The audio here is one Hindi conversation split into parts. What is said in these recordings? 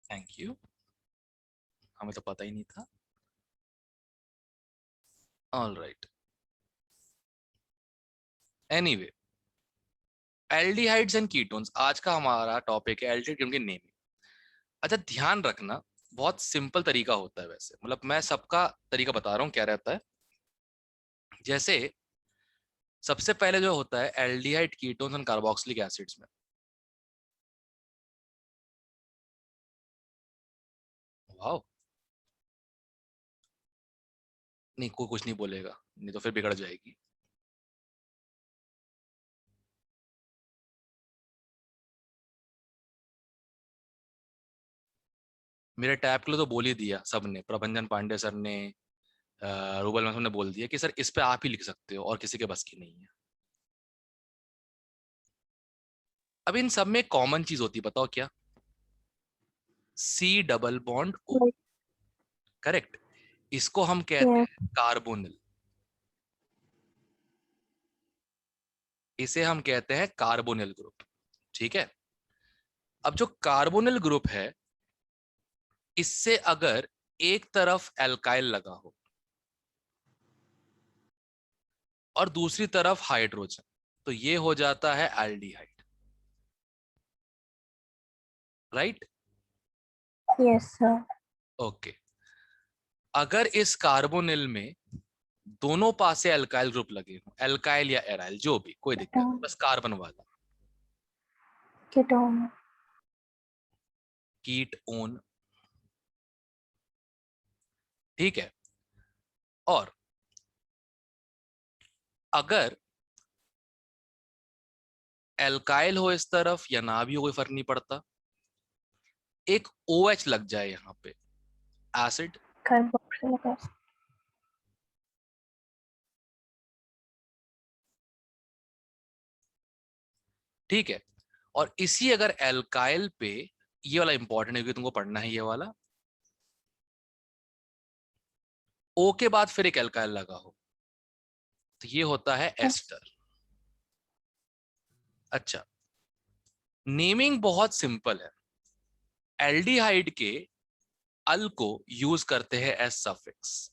थैंक यू, हमें तो पता ही नहीं था। All right, anyway, aldehydes and ketones आज का हमारा टॉपिक है, एल्डिहाइड की नेमिंग। अच्छा, ध्यान रखना, बहुत सिंपल तरीका होता है वैसे, मतलब मैं सबका तरीका बता रहा हूँ क्या रहता है। जैसे सबसे पहले जो होता है aldehyde, ketones and carboxylic acids में, वाओ, नहीं कोई कुछ नहीं बोलेगा, नहीं तो फिर बिगड़ जाएगी। मेरे टैब के लिए तो बोल ही दिया सबने, प्रभंजन पांडे सर ने, रूबल मैम ने बोल दिया कि सर इस पे आप ही लिख सकते हो और किसी के बस की नहीं है। अब इन सब में कॉमन चीज होती है, बताओ क्या? C double bond O, correct. इसको हम कहते Yes. हैं कार्बोनिल, इसे हम कहते हैं कार्बोनिल ग्रुप, ठीक है। अब जो कार्बोनिल ग्रुप है, इससे अगर एक तरफ एल्काइल लगा हो और दूसरी तरफ हाइड्रोजन, तो ये हो जाता है aldehyde, right? Yes, sir. Okay, अगर इस कार्बोनिल में दोनों पासे एल्काइल ग्रुप लगे हो, एल्काइल या एराइल जो भी, कोई दिक्कत नहीं, Ketone. बस कार्बन वाला, Ketone. कीट ओन, ठीक है। और अगर एल्काइल हो इस तरफ या ना भी हो, कोई फर्क नहीं पड़ता, एक OH लग जाए यहां पे, एसिड, Carboxylic acid. ठीक है। और इसी अगर एल्काइल पे, ये वाला इंपॉर्टेंट है क्योंकि तुमको पढ़ना है ये वाला, O के बाद फिर एक एल्काइल लगा हो, तो ये होता है Yes. एस्टर। अच्छा, नेमिंग बहुत सिंपल है। एल्डिहाइड के अल को यूज करते हैं एज सफिक्स,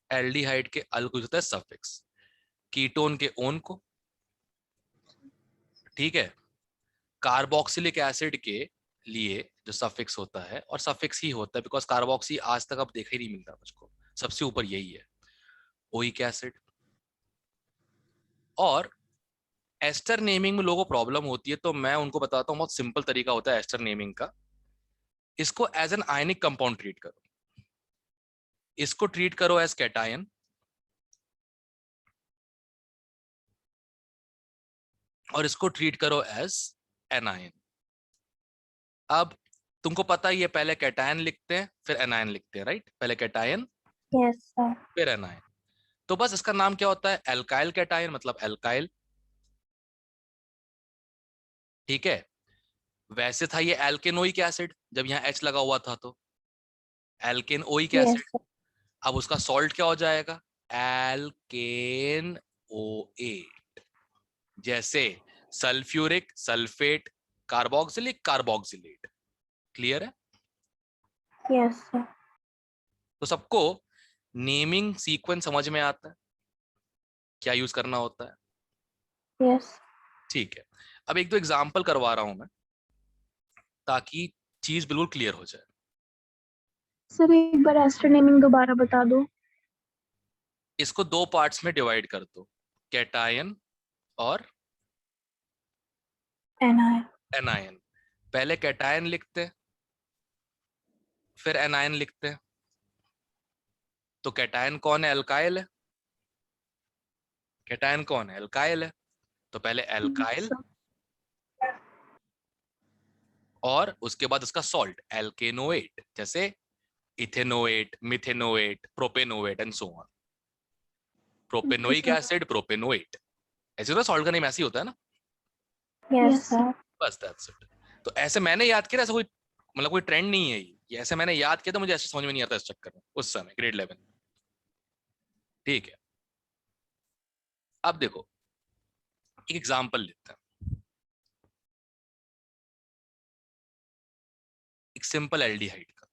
एल्डिहाइड के अल को यूज होता है सफिक्स, कीटोन के ओन को, ठीक है। कार्बोक्सिलिक एसिड के लिए जो सफिक्स होता है, और सफिक्स ही होता है बिकॉज कार्बोक्सी आज तक अब देखा ही नहीं मिलता मुझको, सबसे ऊपर यही है, ओइक एसिड। और एस्टर नेमिंग में लोगों को प्रॉब्लम होती है, तो मैं उनको बताता हूँ, बहुत सिंपल तरीका होता है एस्टर नेमिंग का। इसको as an ionic compound treat करो, इसको ट्रीट करो एज कैटायन, और इसको ट्रीट करो एज एनायन। अब तुमको पता ही है, पहले कैटायन लिखते हैं फिर एनायन लिखते हैं, राइट? पहले कैटायन Yes, sir. फिर एनायन। तो बस इसका नाम क्या होता है, एल्काइल कैटायन, मतलब एल्काइल, ठीक है। वैसे था ये एल्केनोइक एसिड, जब यहाँ H लगा हुआ था तो एल्केनोइक Yes, एसिड। sir. अब उसका सॉल्ट क्या हो जाएगा, एल्केन OH। जैसे sulphuric, sulphate, carboxylic, carboxylate. Clear है? Yes, sir. तो सबको नेमिंग सीक्वेंस समझ में आता है, क्या यूज करना होता है, Yes. ठीक है। अब एक दो एग्जांपल करवा रहा हूं मैं, ताकि चीज बिल्कुल क्लियर हो जाए। सर एक बार एस्टर नेमिंग दोबारा बता दो। इसको दो पार्ट्स में डिवाइड कर दो, कैटायन और एनायन. एनायन। पहले कैटायन लिखते हैं फिर एनायन लिखते हैं। तो कैटायन कौन है, एल्काइल है। कैटायन कौन है, एल्काइल है। तो पहले एल्काइल सर. और उसके बाद उसका सॉल्ट एल्केनोएट, जैसे ethanoate, methanoate, propanoate and so on. Okay propanoic sir. Acid, propanoate, ऐसे होता है, सॉल्ट का नेम ऐसे ही होता है ना, यस सर. बस दैट्स इट। तो ऐसे मैंने याद किया, ऐसा कोई मतलब कोई ट्रेंड नहीं है ये ऐसे मैंने याद किया, तो मुझे ऐसे समझ में नहीं आता इस चक्कर में उस समय ग्रेड 11, ठीक है। अब देखो, एक एग्जांपल लेते हैं। सिंपल एल्डिहाइड का।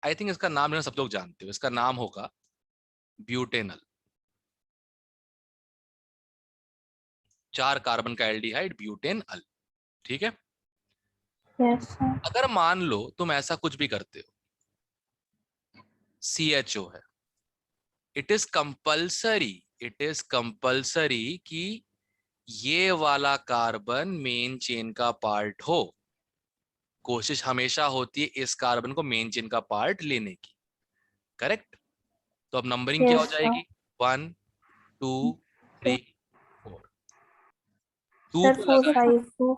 आई थिंक इसका नाम सब लोग जानते हो, इसका नाम होगा ब्यूटेनल। 4 कार्बन का एल्डिहाइड ब्यूटेनल, ठीक है। Yes, sir. अगर मान लो तुम ऐसा कुछ भी करते हो, CHO है, इट इज कंपल्सरी कि ये वाला कार्बन मेन चेन का पार्ट हो। कोशिश हमेशा होती है इस कार्बन को मेन चेन का पार्ट लेने की, करेक्ट। तो अब नंबरिंग क्या हो Yes, sir. जाएगी, 1 2 3 4। 2 Sir, पे 4, लगा है, 5, 4.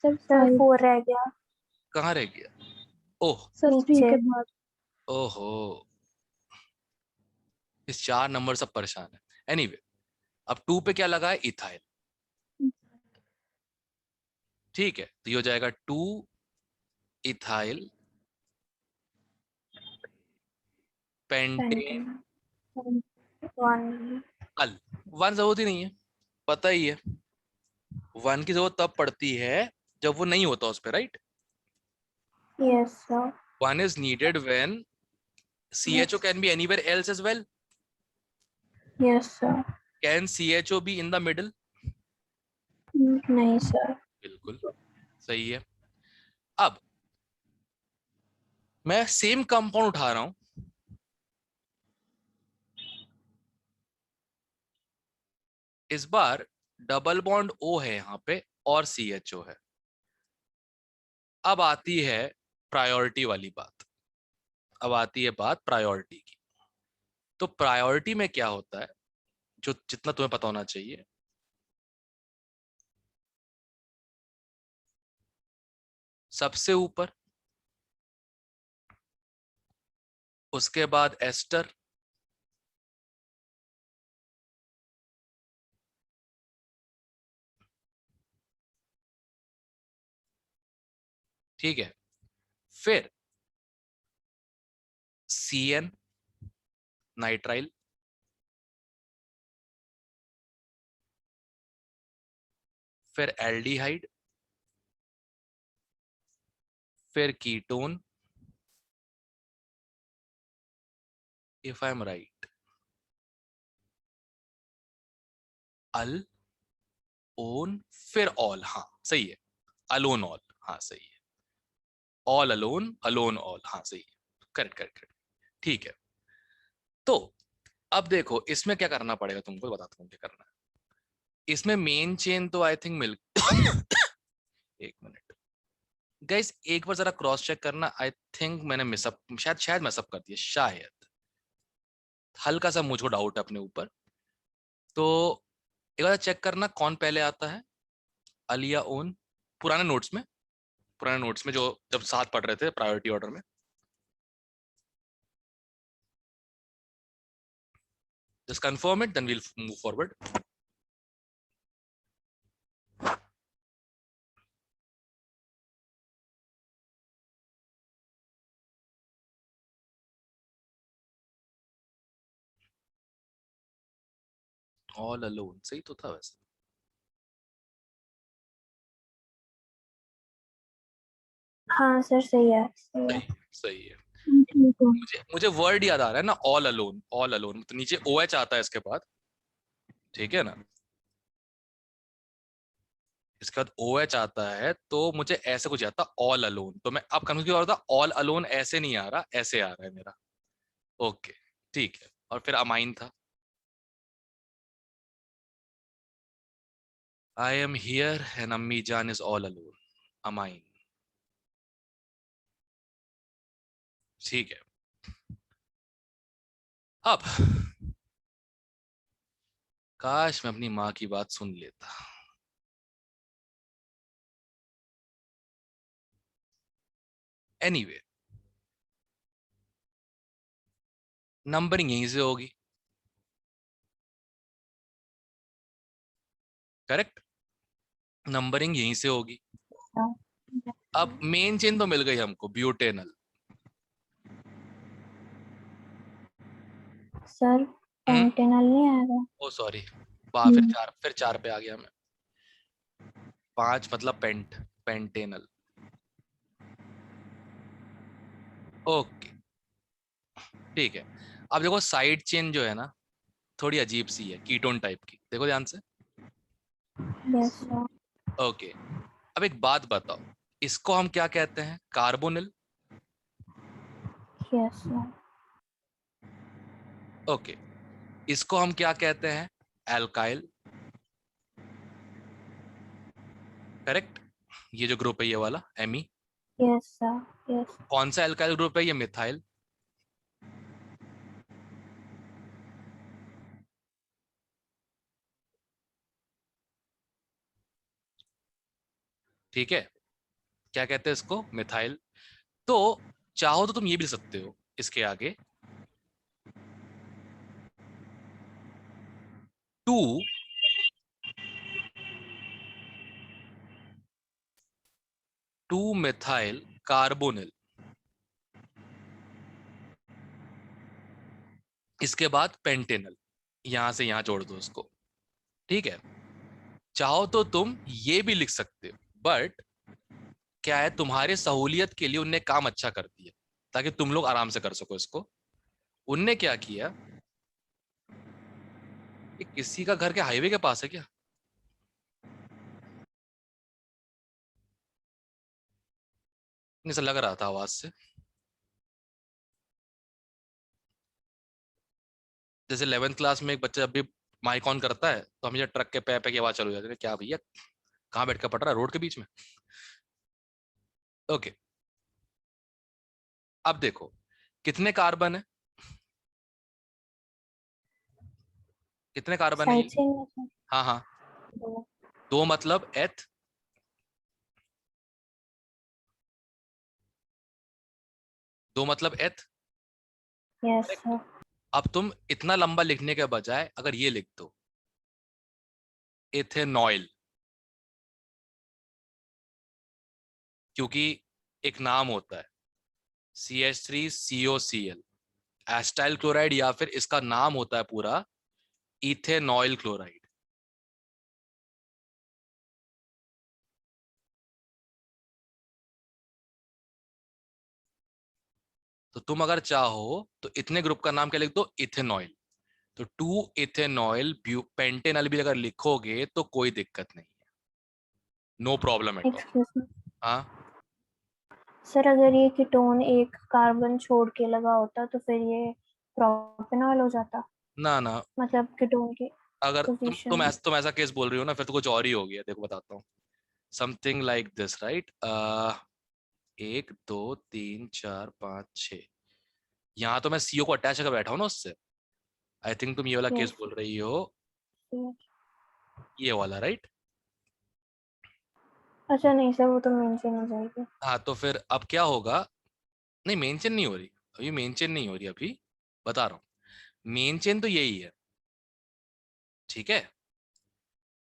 सर Sir, 5 4 रह गया कहाँ रह गया, ओह सर 3 नीचे. के बाद। ओहो, इस 4 नंबर सब परेशान है। एनीवे, अब 2 पे क्या लगा है, इथाइल, ठीक है। तो ये हो जाएगा 2 इथाइल पेंटेन 1. अल। 1 जरूरत ही नहीं है, पता ही है। 1 की जरूरत तब पड़ती है जब वो नहीं होता उस पे, right. Yes, sir. 1 is needed when CHO can be anywhere else as well. Yes, sir. Can CHO be in the middle? नहीं sir. बिल्कुल सही है। अब मैं सेम कंपाउंड उठा रहा हूं, इस बार डबल बॉन्ड O है यहाँ पे और CHO है। अब आती है प्रायोरिटी वाली बात, अब आती है बात प्रायोरिटी की। तो प्रायोरिटी में क्या होता है, जो जितना तुम्हें पता होना चाहिए, सबसे ऊपर, उसके बाद एस्टर, ठीक है, फिर CN नाइट्राइल, फिर एल्डिहाइड, फिर ketone, if I am right, al one, फिर ऑल। हाँ सही है, अलोन ऑल, हाँ सही है, ऑल अलोन, अलोन ऑल, हाँ सही है, करेक्ट करेक्ट करेक्ट, ठीक है। तो अब देखो इसमें क्या करना पड़ेगा, तुमको बताता हूँ क्या करना है। इसमें मेन चेन तो आई थिंक मिल एक मिनट गाइस, एक बार जरा क्रॉस चेक करना। आई थिंक मैंने मिसअप, शायद शायद मिसअप कर दिया, शायद हल्का सा मुझको डाउट है अपने ऊपर। तो एक बार चेक करना कौन पहले आता है, अलिया ओन, पुराने नोट्स में, पुराने नोट्स में जो जब साथ पढ़ रहे थे प्रायोरिटी ऑर्डर में। Just confirm it, then we'll move forward. All alone सही तो था वैसे। हाँ सर सही है सही है. सही सही है। ठीक है मुझे वर्ड याद आ रहा है ना, ऑल अलोन, ऑल अलोन, तो नीचे OH आता है इसके बाद, ठीक है ना। इसके बाद OH आता है, तो मुझे ऐसे कुछ आता ऑल अलोन। तो मैं अब कंफ्यूज हो रहा था, ऑल अलोन ऐसे नहीं आ रहा, ऐसे आ रहा है मेरा। ओके ठीक है, और फिर अमाइन था, आई एम हियर एंड अम्मी जान इज ऑल अलोन, अमाइन, ठीक है। अब काश मैं अपनी माँ की बात सुन लेता। एनीवे, नंबरिंग यहीं से होगी, करेक्ट, नंबरिंग यहीं से होगी। अब मेन चेन तो मिल गई हमको, ब्यूटेनल। सर पेंटेनल नहीं आएगा. ओ सॉरी, फिर 4 पे आ गया मैं। 5 मतलब पेंटेनल, ओके, ठीक है। अब देखो साइड चेन जो है ना थोड़ी अजीब सी है, कीटोन टाइप की, देखो ध्यान से। Yes, sir. ओके, अब एक बात बताओ, इसको हम क्या कहते हैं? कार्बोनिल। Yes, sir. ओके, इसको हम क्या कहते हैं? एल्काइल। करेक्ट। ये जो ग्रुप है ये वाला एमी, Yes, sir. Yes. कौन सा एल्काइल ग्रुप है? ये मिथाइल। ठीक है, क्या कहते हैं इसको? मिथाइल। तो चाहो तो तुम ये भी लिख सकते हो इसके आगे, टू टू मिथाइल कार्बोनिल। इसके बाद पेंटेनल, यहां से यहां जोड़ दो उसको। ठीक है, चाहो तो तुम ये भी लिख सकते हो, बट क्या है, तुम्हारे सहूलियत के लिए उनने काम अच्छा कर दिया ताकि तुम लोग आराम से कर सको इसको। उनने क्या किया, ये किसी का घर के हाईवे के पास है क्या? ऐसा लग रहा था आवाज से। जैसे 11th क्लास में एक बच्चा जब भी माइक ऑन करता है तो हमेशा ट्रक के पे की आवाज चालू हो जाती है, क्या भैया कहाँ बैठ कर पढ़ रहा है, रोड के बीच में? ओके, अब देखो कितने कार्बन है, कितने कार्बन है ये? Side chain में sir. हाँ हाँ, दो. दो मतलब एथ, दो मतलब एथ। Yes, correct. sir. अब तुम इतना लंबा लिखने के बजाय अगर ये लिख दो, इथेनॉइल, क्योंकि एक नाम होता है CH3COCl, एस्टाइल क्लोराइड, या फिर इसका नाम होता है पूरा इथेनॉइल क्लोराइड। तो तुम अगर चाहो तो इतने ग्रुप का नाम क्या लिख दो? इथेनॉइल। तो टू इथेनॉइल पेंटेनॉल भी अगर लिखोगे तो कोई दिक्कत नहीं है, no problem at all. Excuse me. हाँ, सर अगर ये कीटोन एक कार्बन छोड़ के लगा होता तो फिर ये प्रोपेनॉल हो जाता, ना ना, मतलब कीटोन की अगर पोजीशन में. तुम ऐसा केस बोल रही हो ना, फिर तो कुछ और ही हो गया। देखो बताता हूँ, समथिंग लाइक दिस, राइट? एक दो तीन चार पाँच छ, यहाँ तो मैं सीओ को अटैच कर बैठा हूँ ना उससे। आई थिंक तुम ये वाला केस यस. बोल रही हो, ये वाला, राइट? अच्छा नहीं सर, वो तो मेंशन हो जाएगी. हाँ, तो फिर अब क्या होगा? नहीं, मेन चेन नहीं हो रही अभी, मेन चेन नहीं हो रही अभी, बता रहा हूँ। मेन चेन तो यही है, ठीक है।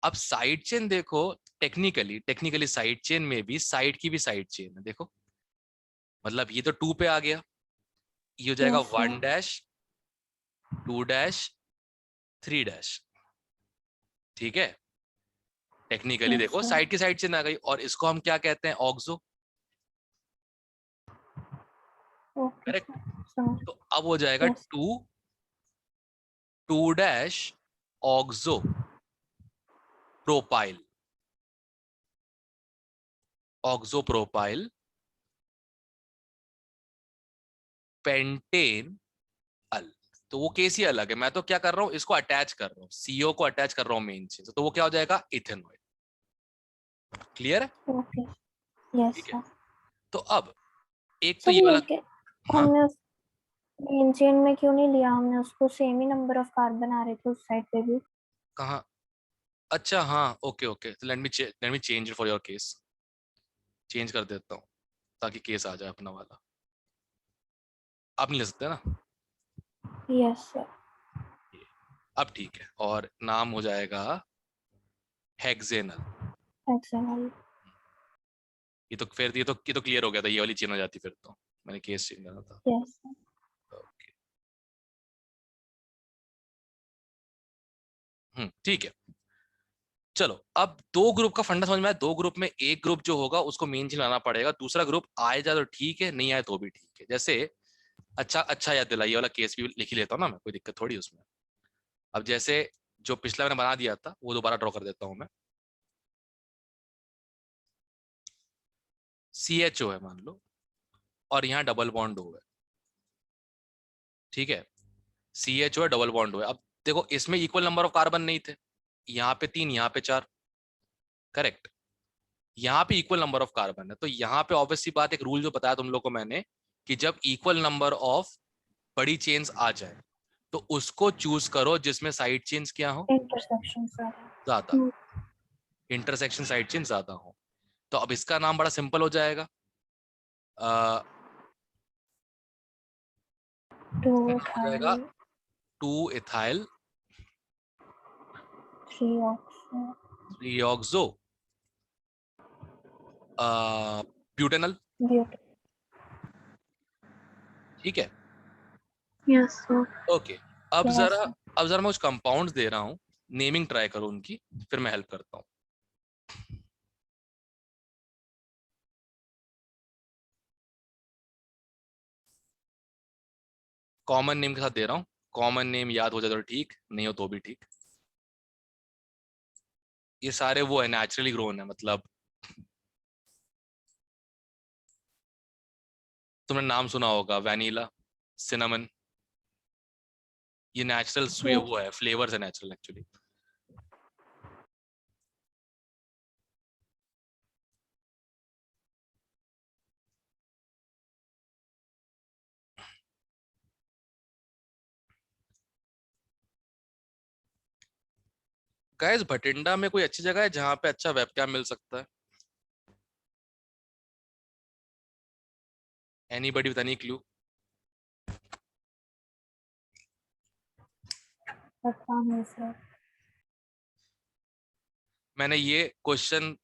अब साइड चेन देखो, टेक्निकली टेक्निकली साइड चेन में भी साइड की भी साइड चेन है, देखो। मतलब ये तो टू पे आ गया, ये हो जाएगा yes sir. 1 dash, 2 dash, 3 dash. ठीक है, टेक्निकली यस देखो सर. साइड की साइड चेन आ गई, और इसको हम क्या कहते हैं? ऑक्सो। Okay correct. सर. समझ. तो अब हो जाएगा yes. Two, 2 dash, oxo propyl, oxo propyl pentanal. तो वो केस ही अलग है, मैं तो क्या कर रहा हूँ, इसको अटैच कर रहा हूँ, सीओ को अटैच कर रहा हूँ मेन चेन से, तो वो क्या हो जाएगा? इथेनॉइल। क्लियर है? ओके. यस ठीक है, सर. तो अब एक तो सर ये वाला। लेके हाँ हमने उस मेन चेन में क्यों नहीं लिया, हमने उसको सेम ही नंबर ऑफ कार्बन आ रहे थे उस साइड पे भी. कहाँ? अच्छा हाँ, ओके ओके, तो let me change for your case, change कर देता हूँ ताकि केस आ जाए अपना वाला। आप नहीं ले सकते ना यस सर. ये। अब ठीक है, और नाम हो जाएगा हेक्सेनल। एक्सएमएल. ये तो क्लियर हो गया था, ये वाली चेंज हो जाती फिर तो, मैंने केस चेंज करना था। Yes sir. ओके, ठीक है। चलो अब दो ग्रुप का फंडा समझ में आया। दो ग्रुप में एक ग्रुप जो होगा उसको मेन चेन लाना पड़ेगा, दूसरा ग्रुप आए जाए तो ठीक है, नहीं आए तो भी ठीक है। जैसे अच्छा अच्छा याद दिलाई, ये वाला केस भी लिख ही लेता हूँ ना मैं, कोई दिक्कत थोड़ी उसमें। अब जैसे जो पिछला मैंने बना दिया था वो दोबारा ड्रॉ कर देता हूँ मैं। CHO है मान लो, और यहाँ डबल बॉन्ड हो है, ठीक है। CHO है, डबल बॉन्ड हो है। अब देखो इसमें इक्वल नंबर ऑफ कार्बन नहीं थे, यहाँ पे 3 यहाँ पे 4, करेक्ट। यहाँ पे इक्वल नंबर ऑफ कार्बन है, तो यहाँ पे ऑब्वियस सी बात, एक रूल जो बताया तुम लोग को मैंने, कि जब इक्वल नंबर ऑफ बड़ी चेन्स आ जाए तो उसको चूज करो जिसमें साइड चेन्स क्या हो, इंटरसेक्शन सारा। ज्यादा, इंटरसेक्शन साइड चेन ज्यादा हो। तो अब इसका नाम बड़ा सिंपल हो जाएगा, टू इसका नाम हो जाएगा ethyl 2 ethyl three oxo 3 oxo butanal, but. ठीक है। Yes sir. ओके, अब यस जरा सर। अब जरा मैं कुछ कंपाउंड्स दे रहा हूँ, नेमिंग ट्राई करो उनकी, फिर मैं हेल्प करता हूँ। कॉमन नेम के साथ दे रहा हूँ, कॉमन नेम याद हो जाए तो ठीक, नहीं हो तो भी ठीक। ये सारे वो है, नेचुरली ग्रोन है, मतलब तुमने नाम सुना होगा वैनिला, सिनेमन, ये नेचुरल स्वे यस। वो है, फ्लेवर्स है नेचुरल एक्चुअली। गाइस भटिंडा में कोई अच्छी जगह है जहाँ पे अच्छा वेबकैम मिल सकता है? Anybody with any clue? पता नहीं सर। मैंने ये क्वेश्चन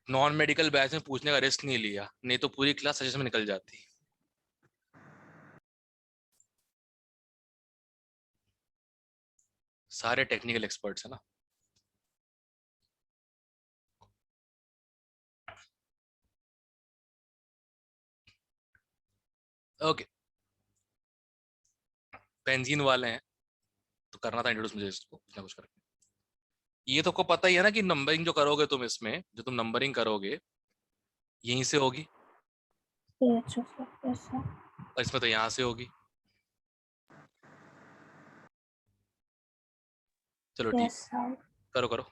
नॉन मेडिकल बैच में पूछने का रिस्क नहीं लिया, नहीं तो पूरी क्लास सजेशन में निकल जाती। सारे टेक्निकल एक्सपर्ट्स है ना। ओके, बेंजीन वाले हैं तो करना था इंट्रोड्यूस मुझे इसको कुछ ना कुछ करके। ये तो को पता ही है ना कि नंबरिंग जो करोगे तुम, इसमें जो तुम नंबरिंग करोगे यहीं से होगी, यस सर। Yes sir. और इसमें तो यहाँ से होगी। चलो ठीक, यस सर। करो करो,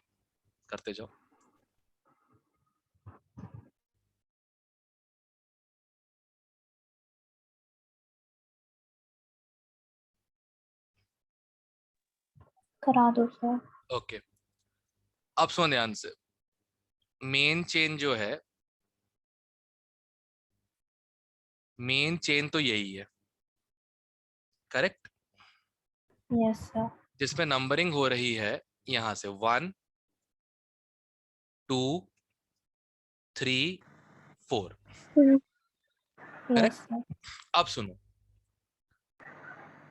करते जाओ। करा दो सर। ओके, अब सुनो ध्यान से। मेन चेन जो है, मेन चेन तो यही है, करेक्ट, यस सर। जिसमें नंबरिंग हो रही है यहाँ से 1 2 3 4, यस करेक्ट। सर। अब सुनो,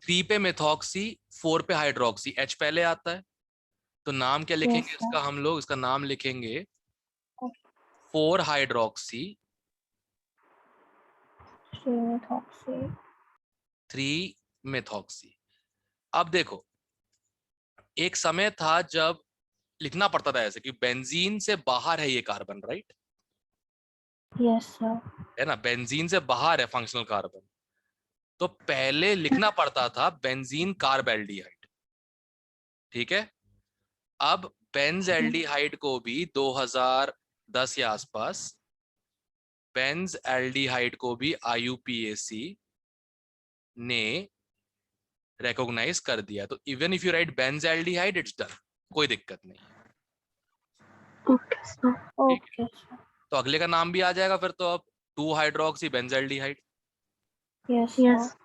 3 पे मेथॉक्सी, 4 पे हाइड्रोक्सी, H पहले आता है, तो नाम क्या यस लिखेंगे सर। इसका, हम लोग इसका नाम लिखेंगे 4 हाइड्रोक्सी थ्री मेथॉक्सी। 3 मेथॉक्सी। अब देखो, एक समय था जब लिखना पड़ता था ऐसे कि बेंजीन से बाहर है ये कार्बन, राइट, यस सर। है ना, बेंजीन से बाहर है फंक्शनल कार्बन, तो पहले लिखना पड़ता था बेंजीन कार्बेल्डिहाइड, ठीक है। अब बेंज एल्डिहाइड को भी 2010 या आसपास, बेंज एल्डिहाइड को भी IUPAC ने रिकॉग्नाइज कर दिया, तो even if you right Benz aldehyde it's done, कोई दिक्कत नहीं है, ओके सर। ठीक है। Okay sir. तो अगले का नाम भी आ जाएगा फिर तो, अब 2 हाइड्रोक्सी बेंजल्डिहाइड। Yes sir.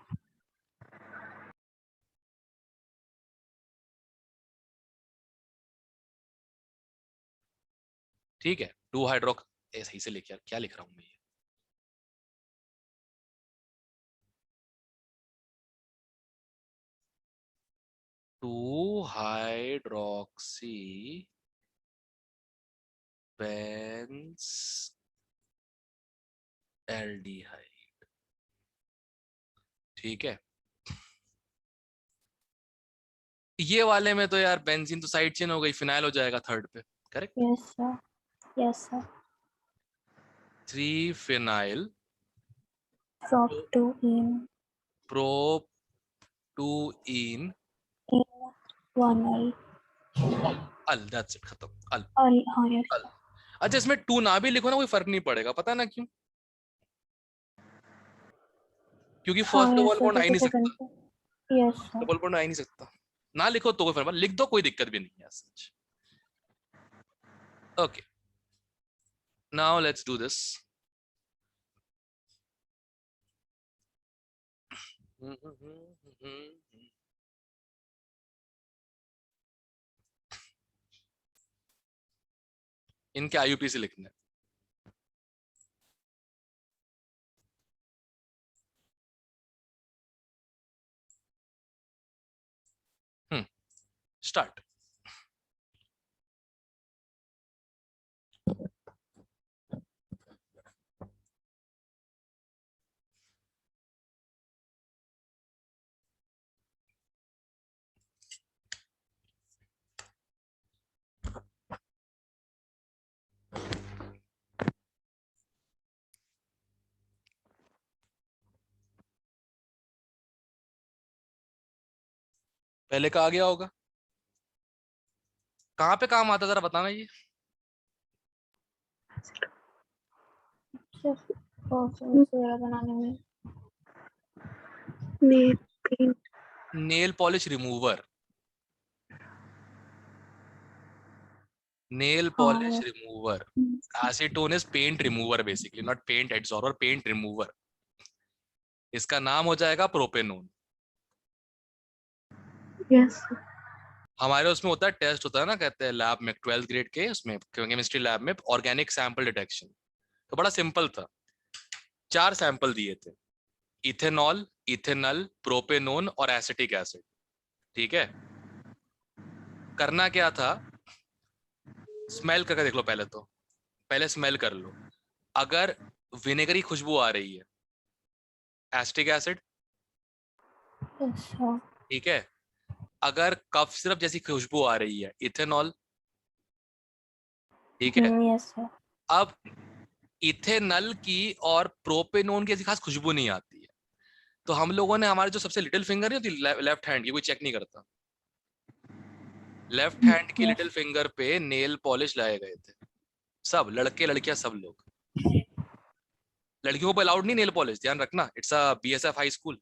ठीक है, 2 हाइड्रोक, सही से लिख यार, क्या लिख रहा हूँ मैं ये, 2 हाइड्रोक्सी बेंज एल्डिहाइड। ठीक है, ये वाले में तो यार बेंजीन तो साइड चेन हो गई, फिनाइल हो जाएगा थर्ड पे। Correct. Yes sir, yes sir. 3 phenyl prop two en prop 2 en one al. Al, that's it, खत्म। अल, अल, हाँ यस। अल। अच्छा, इसमें 2 ना भी लिखो ना कोई फर्क नहीं पड़ेगा, पता ना क्यों? क्योंकि हाँ first yes double sir, bond आ ही क्योंकि नहीं सेकंड सकता, पे। Yes sir. डबल बॉन्ड आ ही नहीं सकता। ना लिखो तो कोई फर्क, लिख दो कोई दिक्कत भी नहीं है सच। Okay, now let's do this. इनके आईयूपीसी लिखने। स्टार्ट। पहले का आ गया होगा, कहाँ पे काम आता जरा बताना ये। सिर्फ परफ्यूम्स वगैरह बनाने में। नेल पॉलिश रिमूवर, नेल हाँ polish yes. Remover. Acetone is paint remover basically, not paint adsorber, paint remover. इसका नाम हो जाएगा प्रोपेनोन। यस। हमारे उसमें होता है, टेस्ट होता है ना, कहते हैं लैब में 12th ग्रेड के, उसमें केमिस्ट्री लैब में ऑर्गेनिक सैंपल डिटेक्शन। तो बड़ा सिंपल था, 4 सैंपल दिए थे, इथेनॉल, इथेनल, प्रोपेनोन और एसिटिक एसिड। ठीक है, करना क्या था, स्मेल करके देख लो पहले तो, पहले स्मेल कर लो। अगर विनेगरी खुशबू आ रही है, एसिटिक एसिड। Yes sir. ठीक है, अगर कफ सिरप जैसी खुशबू आ रही है, इथेनॉल। ठीक है, यस सर। अब इथेनल की और प्रोपेनोन की ऐसी खास खुशबू नहीं आती है, तो हम लोगों ने हमारे जो सबसे लिटिल फिंगर नहीं होती लेफ्ट हैंड की, कोई चेक नहीं करता, लेफ्ट हैंड की लिटिल यस। फिंगर पे नेल पॉलिश लाए गए थे। सब लड़के लड़कियां सब लोग। लड़कियों को अलाउड नहीं नेल पॉलिश, ध्यान रखना, it's a BSF high school,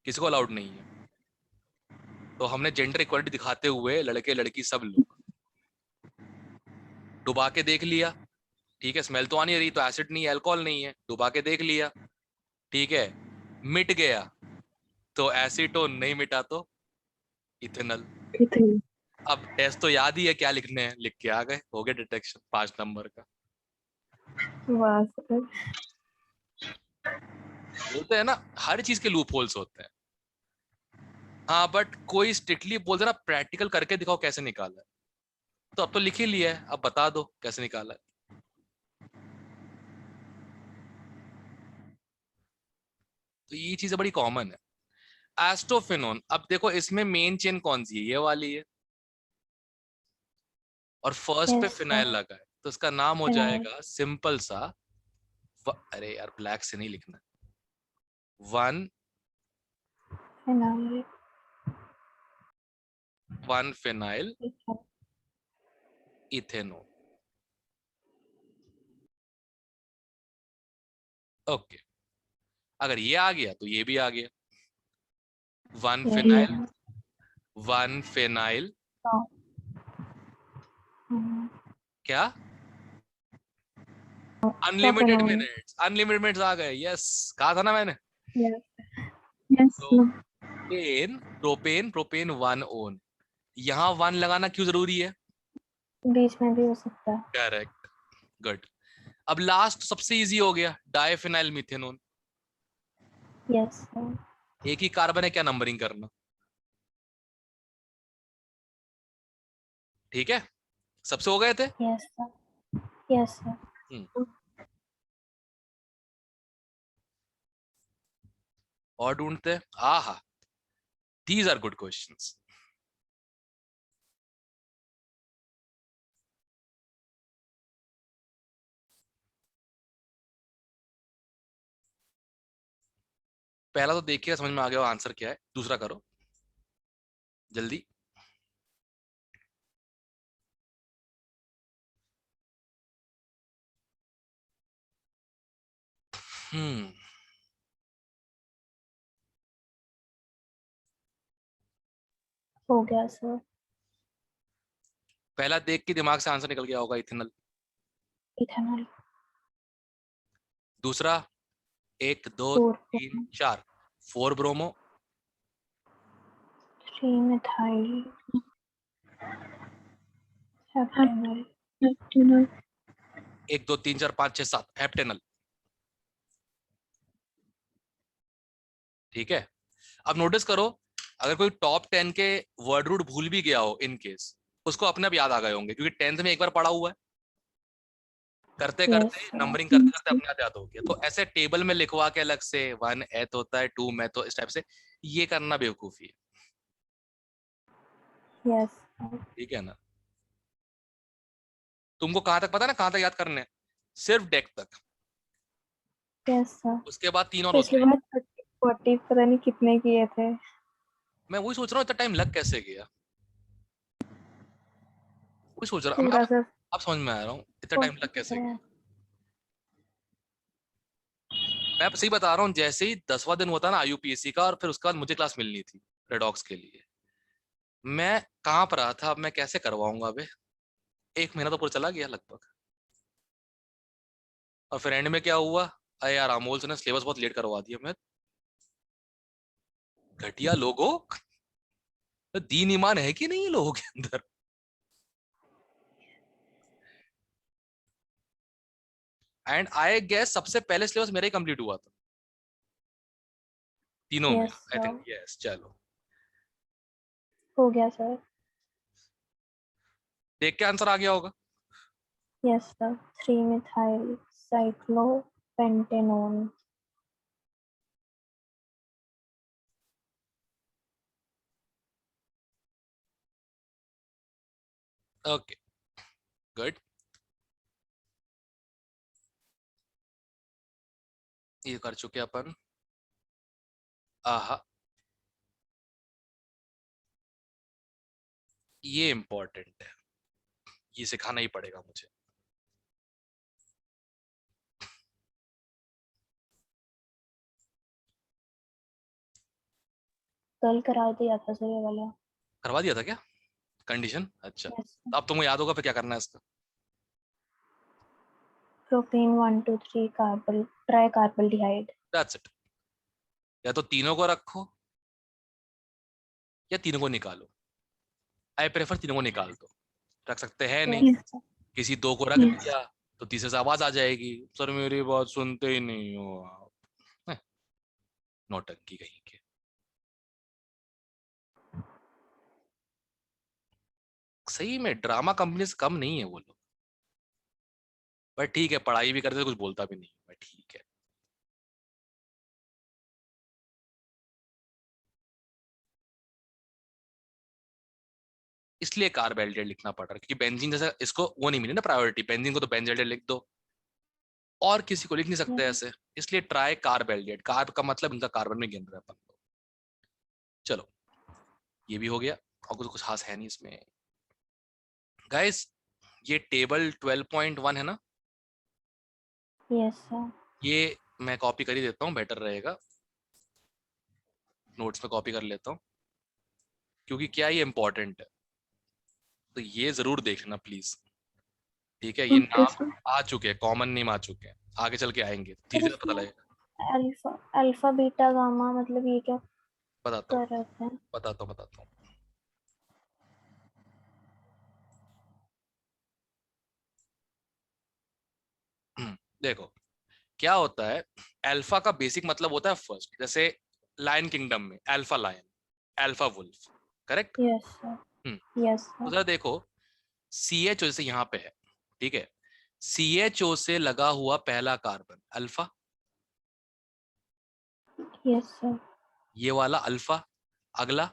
किसी को अलाउड नहीं है। तो हमने जेंडर इक्वालिटी दिखाते हुए लड़के लड़की सब लोग डुबा के देख लिया। ठीक है, स्मेल तो आ नहीं रही, तो एसिड नहीं है, अल्कोहल नहीं है, डुबा के देख लिया। ठीक है, मिट गया, तो एसीटोन, नहीं मिटा तो इथेनल। अब टेस्ट तो याद ही है क्या लिखने हैं, लिख के आ गए, हो गया डिटेक्शन 5 नंबर का। वाह सर। बोलते हैं ना हर चीज के लूप होल्स होते हैं। हाँ, बट कोई स्ट्रिक्टली बोलते ना प्रैक्टिकल करके दिखाओ कैसे निकाला है, तो अब तो लिख ही लिया है, अब बता दो कैसे निकाला है। तो ये चीजें बड़ी कॉमन है। एस्टोफिनोन, अब देखो इसमें मेन चेन कौन सी है, ये वाली है, और फर्स्ट पे यस फिनाइल सर। लगा है, तो इसका नाम हो फिनाइल। जाएगा सिंपल सा अरे यार ब्लैक से नहीं लिखना, 1 फिनाइल। 1 phenyl ethanol. ओके, अगर ये आ गया तो ये भी आ गया, 1 यही फिनाइल, है। 1 फिनाइल। क्या, unlimited propanol. Minutes, unlimited minutes आ गए, यस, कहा था ना मैंने। Yes. Yes. Propane, propane, propane 1 one, यहाँ 1 लगाना क्यों जरूरी है? बीच में भी हो सकता है। Correct, good. अब लास्ट सबसे इजी हो गया, डाइफिनाइल मिथेनोन। Yes sir. एक ही कार्बन है, क्या नंबरिंग करना। ठीक है, सबसे हो गए थे। Yes sir. Yes, sir. और ढूंढते, आहा, दीज आर गुड क्वेश्चंस। पहला तो देखिए समझ में आ गया आंसर क्या है, दूसरा करो जल्दी। हम्म हो गया सर। पहला देख के दिमाग से आंसर निकल गया होगा, इथेनॉल। इथेनॉल। दूसरा, 1 2 4 3 4, 4 ब्रोमो, 3 मिथाइल हेप्टेनॉल। 1 2 3 4 5 6 7 हेप्टेनल। ठीक है, अब नोटिस करो, अगर कोई टॉप 10 के वर्ड रूट भूल भी गया हो इन केस, उसको अपने आप याद आ गए होंगे, क्योंकि 10th में एक बार पढ़ा हुआ है, करते करते यस नंबरिंग सर। करते करते अपने आप याद हो गया। तो ऐसे टेबल में लिखवा के अलग से 1 एथ होता है, 2 मैथ, तो इस टाइप से ये करना बेवकूफी है। यस। ठीक है ना, तुमको कहां तक पता है ना, कहां तक याद करने हैं? सिर्फ डेक तक। Yes sir. उसके बाद 3 और होते पिछली हैं। बार 40 पता नहीं कितने किए थे। मैं वही सोच रहा हूँ इतना टाइम लग कैसे गया, वही सोच रहा हूँ पूरा सर अब समझ में आ रहा हूँ इतना टाइम 40 लग कैसे है। गया। मैं सही बता रहा हूँ, जैसे ही 10वां दिन होता ना IUPAC का, और फिर उसके बाद मुझे क्लास मिलनी थी रेडॉक्स के लिए, मैं कहाँ पर रहा था, अब मैं कैसे करवाऊंगा? अबे 1 महीना तो पूरा चला गया लगभग। और फिर एंड में क्या हुआ, अरे यार अमोल से ने सिलेबस बहुत लेट करवा दिया। मैं, घटिया लोगों, तो दीन ईमान है कि नहीं ये लोगों के अंदर? एंड आई गेस सबसे पहले सिलेबस मेरा ही कंप्लीट हुआ था तीनों में, yes I sir. Think. Yes, चलो हो गया सर। देख के आंसर आ गया होगा। Yes sir. 3 methyl cyclopentanone. Okay, good. ये कर चुके अपन। आहा, ये इंपॉर्टेंट है, ये सिखाना ही पड़ेगा मुझे। कल करा दिया था सर ये वाला। करवा दिया था क्या कंडीशन? अच्छा, यस। तो अब तुमको याद होगा फिर क्या करना है इसका। Propane 1 2 3 carbal tri carbaldehyde. That's it. या तो तीनों को रखो या तीनों को निकालो। आई प्रेफर तीनों को निकाल दो, रख सकते हैं नहीं, यस सर। किसी दो को रख दिया तो तीसरे से आवाज आ जाएगी, सर मेरी बात सुनते ही नहीं हो आप। हैं, नौटंकी कहीं के। सही में ड्रामा कंपनी से कम नहीं है वो लोग। बट ठीक है, पढ़ाई भी करते तो कुछ बोलता भी नहीं, बट ठीक है। इसलिए कार्बेल्डेड लिखना पड़ रहा है, क्योंकि बेंजीन जैसा इसको वो नहीं मिली ना प्रायोरिटी, बेंजीन को तो बेंजेल्डेड लिख दो, और किसी को लिख नहीं सकते ऐसे। इसलिए ट्राई कार्बेल्डेड, कार्ब का मतलब इनका कार्बन में गिन रहे हैं अपन लोग। चलो, ये भी हो गया, और कुछ कुछ खास है नहीं इसमें। गाइस, ये टेबल 12.1 है ना, यस सर। ये मैं कॉपी कर ही देता हूँ, बेटर रहेगा। नोट्स में कॉपी कर लेता हूँ, क्योंकि क्या ये इंपॉर्टेंट है, तो ये जरूर देखना प्लीज। ठीक है, ये ओके नाम सर। आ चुके हैं, कॉमन नेम आ चुके हैं, आगे चल के आएंगे धीरे सर धीरे पता इसमें लगेगा। अल्फा अल्फा बीटा गामा मतलब ये क्या बताता हूँ, कर रहे थे? बताता हूँ। देखो क्या होता है, अल्फा का बेसिक मतलब होता है फर्स्ट, जैसे लायन किंगडम में alpha lion, alpha wolf, correct. Yes sir. Yes तो सर। जरा देखो, CH जैसे यहाँ पे है, ठीक है, CHO से लगा हुआ पहला कार्बन अल्फा, यस सर। ये वाला अल्फा, अगला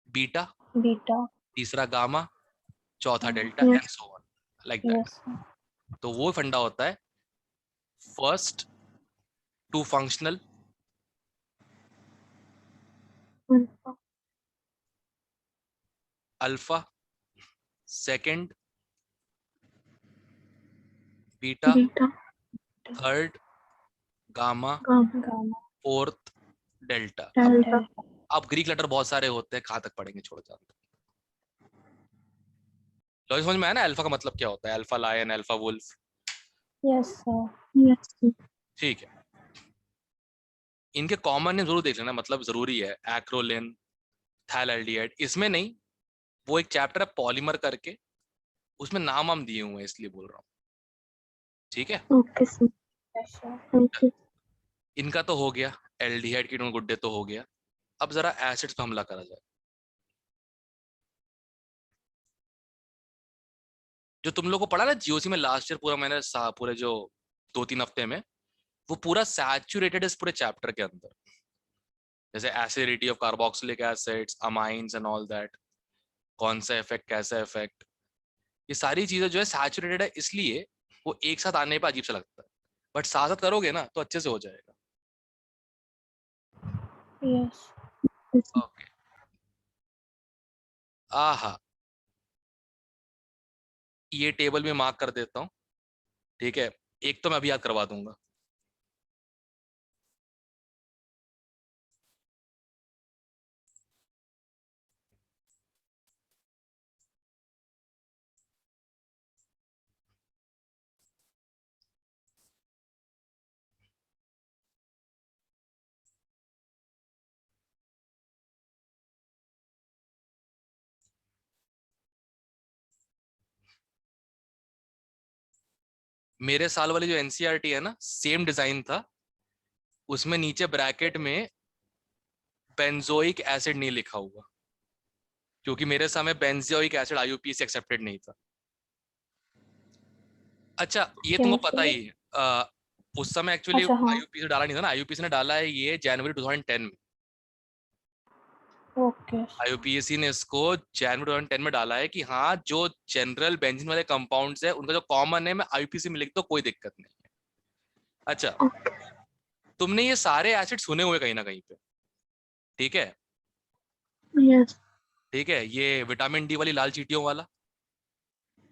बीटा, बीटा। तीसरा गामा, चौथा delta, yes. And so on like that. Yes sir. तो वो फंडा होता है first to functional, alpha. Alpha, second beta, beta. Third gamma, gamma. Gamma. Fourth delta. अब डेल्टा। ग्रीक लेटर बहुत सारे होते हैं, कहाँ तक पढ़ेंगे, छोड़ जाते हैं। लॉजिक समझ में आया ना, अल्फा का मतलब क्या होता है, alpha lion, alpha wolf. Yes sir. Yes sir. ठीक है, इनके कॉमन नेम जरूर देख लेना, मतलब जरूरी है। एक्रोलिन, थैलेल्डिहाइड, इसमें नहीं, वो एक चैप्टर है पॉलीमर करके, उसमें नाम हम दिए हुए हैं इसलिए बोल रहा हूँ। ठीक है, okay sir. Yes sir. Thank you. इनका तो हो गया, एल्डिहाइड कीटोन गुड्डे तो हो गया। अब जरा एसिड्स पे हमला करा जाए। जो तुम लोग को पढ़ा ना जीओसी में लास्ट ईयर, पूरा मैंने पूरे जो 2-3 हफ्ते में, वो पूरा सैचुरेटेड इस पूरे चैप्टर के अंदर, जैसे acidity of carboxylic acids, amines and all that, कौन सा इफेक्ट, कैसा इफेक्ट, ये सारी चीजें जो है सैचुरेटेड है, इसलिए वो एक साथ आने पर अजीब सा लगता है, बट साथ साथ करोगे ना तो अच्छे से हो जाएगा। यस। ओके, आहा, ये टेबल में मार्क कर देता हूँ। ठीक है, एक तो मैं अभी याद करवा दूंगा। मेरे साल वाली जो एनसीईआरटी है ना, सेम डिजाइन था, उसमें नीचे ब्रैकेट में बेंजोइक एसिड नहीं लिखा हुआ, क्योंकि मेरे समय बेंजोइक एसिड आईयूपीएसी एक्सेप्टेड नहीं था। अच्छा, ये क्या तुमको पता सर? ही है, उस समय एक्चुअली अच्छा हाँ। आईयूपीएसी डाला नहीं था ना, आईयूपीएसी ने डाला है ये जनवरी 2010 में। ओके। आईयूपीएसी ने इसको जनवरी 2010 में डाला है कि हाँ, जो जनरल बेंजीन वाले कंपाउंड्स है उनका जो कॉमन नेम है आईयूपीएसी में लिख दो, कोई दिक्कत नहीं है। अच्छा, तुमने ये सारे एसिड सुने हुए कहीं ना कहीं पे, ठीक है। यस। ठीक है, ये विटामिन डी वाली लाल चीटियों वाला,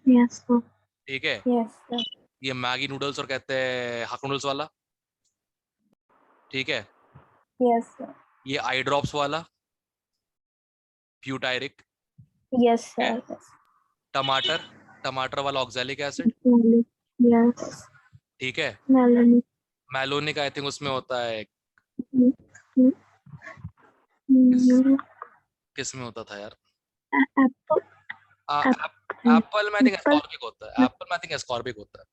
यस सर। ठीक है। Yes sir. ये मैगी नूडल्स और कहते हैं हक नूडल्स वाला, ठीक है। Yes sir. ये आई ड्रॉप्स वाला, ब्यूटायरिक, यस है। सर। यस। टमाटर, टमाटर वाला ऑक्सैलिक एसिड, यस। ठीक है। मेलानिन। मैलोनिक आई थिंक उसमें होता है, किस किस में होता था यार, एप्पल। एप्पल में आई थिंक एप्पल। एस्कॉर्बिक होता है, एप्पल में आई थिंक एस्कॉर्बिक होता है।